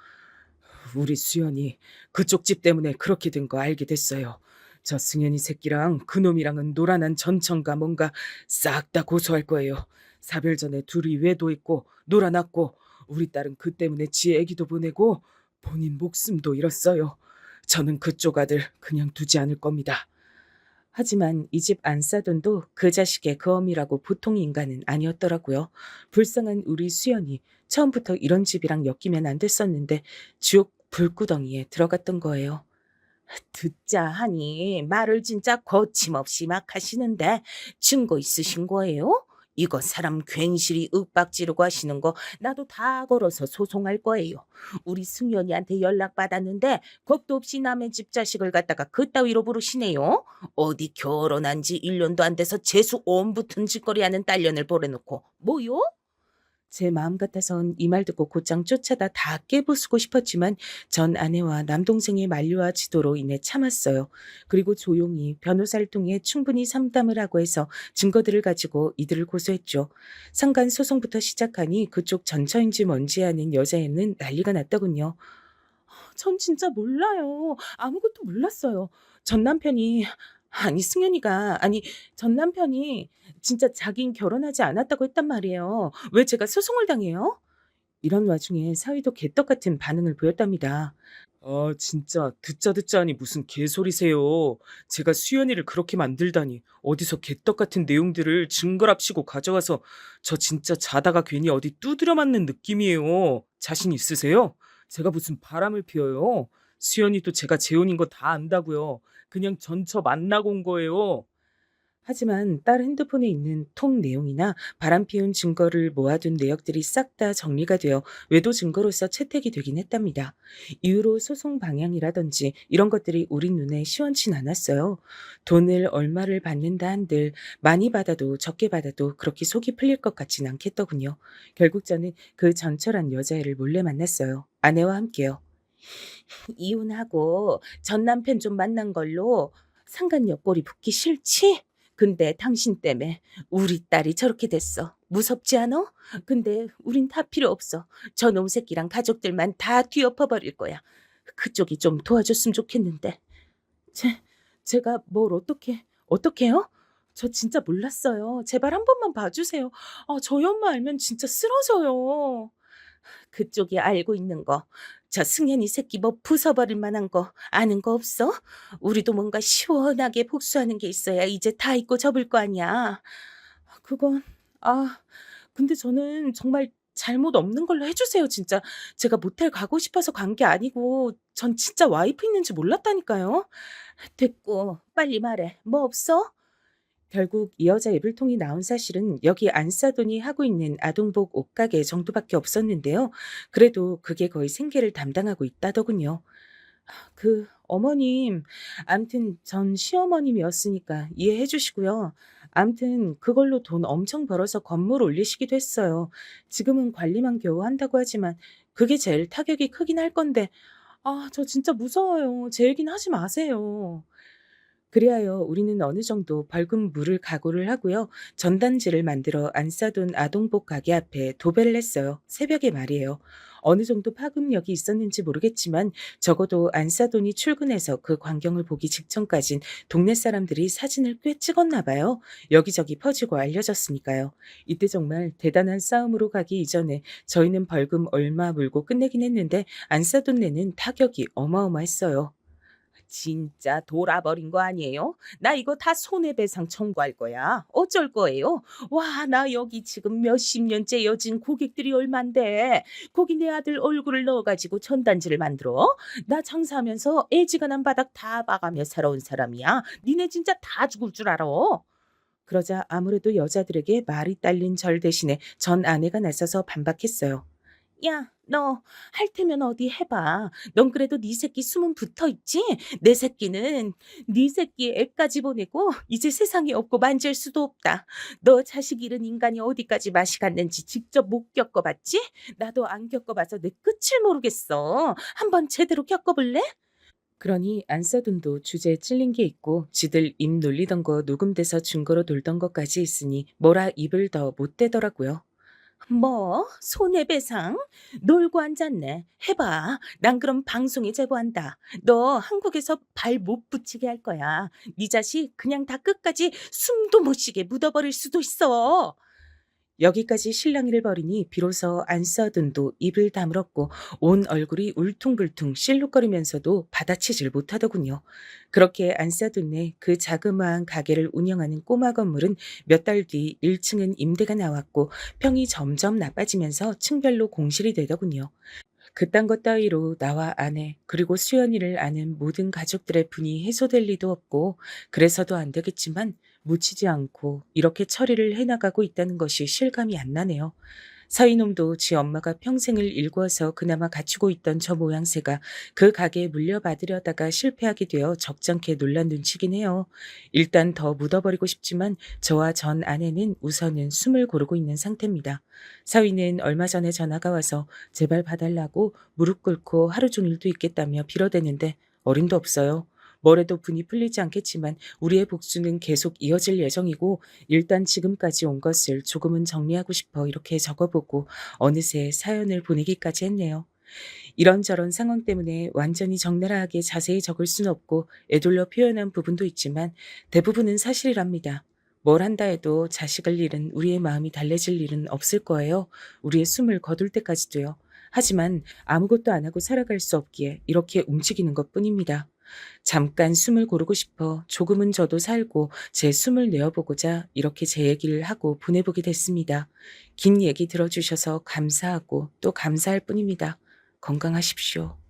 우리 수연이 그쪽 집 때문에 그렇게 된 거 알게 됐어요. 저 승현이 새끼랑 그놈이랑은 노란한 전청가 뭔가 싹 다 고소할 거예요. 사별 전에 둘이 외도했고 놀아났고 우리 딸은 그 때문에 지 애기도 보내고 본인 목숨도 잃었어요. 저는 그쪽 아들 그냥 두지 않을 겁니다. 하지만 이 집 안사돈도 그 자식의 그 어미라고 보통 인간은 아니었더라고요. 불쌍한 우리 수연이 처음부터 이런 집이랑 엮이면 안 됐었는데 지옥 불구덩이에 들어갔던 거예요. 듣자 하니 말을 진짜 거침없이 막 하시는데 증거 있으신 거예요? 이거 사람 괜시리 윽박 지르고 하시는 거 나도 다 걸어서 소송할 거예요. 우리 승연이한테 연락 받았는데 겁도 없이 남의 집 자식을 갖다가 그따위로 부르시네요. 어디 결혼한 지 1년도 안 돼서 재수 온 붙은 짓거리 하는 딸년을 보내놓고 뭐요? 제 마음 같아선 이 말 듣고 곧장 쫓아다 다 깨부수고 싶었지만 전 아내와 남동생의 만류와 지도로 인해 참았어요. 그리고 조용히 변호사를 통해 충분히 상담을 하고 해서 증거들을 가지고 이들을 고소했죠. 상간 소송부터 시작하니 그쪽 전처인지 뭔지 아는 여자애는 난리가 났더군요. 전 진짜 몰라요. 아무것도 몰랐어요. 전 남편이 전 남편이 진짜 자긴 결혼하지 않았다고 했단 말이에요. 왜 제가 소송을 당해요? 이런 와중에 사위도 개떡 같은 반응을 보였답니다. 아, 진짜 듣자 하니 무슨 개소리세요. 제가 수연이를 그렇게 만들다니. 어디서 개떡 같은 내용들을 증거랍시고 가져와서 저 진짜 자다가 괜히 어디 두드려 맞는 느낌이에요. 자신 있으세요? 제가 무슨 바람을 피워요. 수연이도 제가 재혼인 거 다 안다고요. 그냥 전처 만나고 온 거예요. 하지만 딸 핸드폰에 있는 통 내용이나 바람 피운 증거를 모아둔 내역들이 싹 다 정리가 되어 외도 증거로서 채택이 되긴 했답니다. 이후로 소송 방향이라든지 이런 것들이 우리 눈에 시원치 않았어요. 돈을 얼마를 받는다 한들 많이 받아도 적게 받아도 그렇게 속이 풀릴 것 같진 않겠더군요. 결국 저는 그 전철한 여자애를 몰래 만났어요. 아내와 함께요. 이혼하고 전 남편 좀 만난 걸로 상간 옆골이 붙기 싫지? 근데 당신 때문에 우리 딸이 저렇게 됐어. 무섭지 않아? 근데 우린 다 필요 없어. 저놈 새끼랑 가족들만 다 뒤엎어버릴 거야. 그쪽이 좀 도와줬으면 좋겠는데. 제가 뭘 어떻게요? 저 진짜 몰랐어요. 제발 한 번만 봐주세요. 저희 엄마 알면 진짜 쓰러져요. 그쪽이 알고 있는 거, 저 승현이 새끼 뭐 부숴버릴 만한 거 아는 거 없어? 우리도 뭔가 시원하게 복수하는 게 있어야 이제 다 잊고 접을 거 아니야. 그건 근데 저는 정말 잘못 없는 걸로 해주세요. 진짜 제가 모텔 가고 싶어서 간 게 아니고 전 진짜 와이프 있는지 몰랐다니까요. 됐고 빨리 말해. 뭐 없어? 결국 이 여자 이불통이 나온 사실은 여기 안사돈이 하고 있는 아동복 옷가게 정도밖에 없었는데요. 그래도 그게 거의 생계를 담당하고 있다더군요. 어머님, 암튼 전 시어머님이었으니까 이해해 주시고요. 암튼 그걸로 돈 엄청 벌어서 건물 올리시기도 했어요. 지금은 관리만 겨우 한다고 하지만 그게 제일 타격이 크긴 할 건데, 저 진짜 무서워요. 제 얘기는 하지 마세요. 그리하여 우리는 어느 정도 벌금 물을 각오를 하고요. 전단지를 만들어 안사돈 아동복 가게 앞에 도배를 했어요. 새벽에 말이에요. 어느 정도 파급력이 있었는지 모르겠지만 적어도 안사돈이 출근해서 그 광경을 보기 직전까진 동네 사람들이 사진을 꽤 찍었나 봐요. 여기저기 퍼지고 알려졌으니까요. 이때 정말 대단한 싸움으로 가기 이전에 저희는 벌금 얼마 물고 끝내긴 했는데 안사돈네는 타격이 어마어마했어요. 진짜 돌아버린 거 아니에요? 나 이거 다 손해배상 청구할 거야. 어쩔 거예요? 와, 나 여기 지금 몇십 년째 여진 고객들이 얼만데 거기 내 아들 얼굴을 넣어가지고 전단지를 만들어? 나 장사하면서 애지간한 바닥 다 봐가며 살아온 사람이야. 니네 진짜 다 죽을 줄 알아. 그러자 아무래도 여자들에게 말이 딸린 절 대신에 전 아내가 나서서 반박했어요. 야, 너 할 테면 어디 해봐. 넌 그래도 네 새끼 숨은 붙어있지? 내 새끼는 네 새끼 애까지 보내고 이제 세상에 없고 만질 수도 없다. 너 자식 잃은 인간이 어디까지 맛이 갔는지 직접 못 겪어봤지? 나도 안 겪어봐서 내 끝을 모르겠어. 한번 제대로 겪어볼래? 그러니 안사돈도 주제에 찔린 게 있고 지들 입 놀리던 거 녹음돼서 증거로 돌던 것까지 있으니 뭐라 입을 더 못 대더라고요. 뭐? 손해배상? 놀고 앉았네. 해봐. 난 그럼 방송에 제보한다. 너 한국에서 발 못 붙이게 할 거야. 네 자식 그냥 다 끝까지 숨도 못 쉬게 묻어버릴 수도 있어. 여기까지 실랑이를 벌이니 비로소 안 써둔도 입을 다물었고 온 얼굴이 울퉁불퉁 실룩거리면서도 받아치질 못하더군요. 그렇게 안 써둔네 그 자그마한 가게를 운영하는 꼬마 건물은 몇 달 뒤 1층은 임대가 나왔고 평이 점점 나빠지면서 층별로 공실이 되더군요. 그딴 것 따위로 나와 아내 그리고 수연이를 아는 모든 가족들의 분이 해소될 리도 없고 그래서도 안 되겠지만 묻히지 않고 이렇게 처리를 해나가고 있다는 것이 실감이 안 나네요. 서이놈도 지 엄마가 평생을 일궈서 그나마 갖추고 있던 저 모양새가 그 가게에 물려받으려다가 실패하게 되어 적잖게 놀란 눈치긴 해요. 일단 더 묻어버리고 싶지만 저와 전 아내는 우선은 숨을 고르고 있는 상태입니다. 서이는 얼마 전에 전화가 와서 제발 봐달라고 무릎 꿇고 하루 종일도 있겠다며 빌어대는데 어림도 없어요. 뭐래도 분이 풀리지 않겠지만 우리의 복수는 계속 이어질 예정이고 일단 지금까지 온 것을 조금은 정리하고 싶어 이렇게 적어보고 어느새 사연을 보내기까지 했네요. 이런저런 상황 때문에 완전히 적나라하게 자세히 적을 수는 없고 애둘러 표현한 부분도 있지만 대부분은 사실이랍니다. 뭘 한다 해도 자식을 잃은 우리의 마음이 달래질 일은 없을 거예요. 우리의 숨을 거둘 때까지도요. 하지만 아무것도 안 하고 살아갈 수 없기에 이렇게 움직이는 것뿐입니다. 잠깐 숨을 고르고 싶어 조금은 저도 살고 제 숨을 내어보고자 이렇게 제 얘기를 하고 보내보게 됐습니다. 긴 얘기 들어주셔서 감사하고 또 감사할 뿐입니다. 건강하십시오.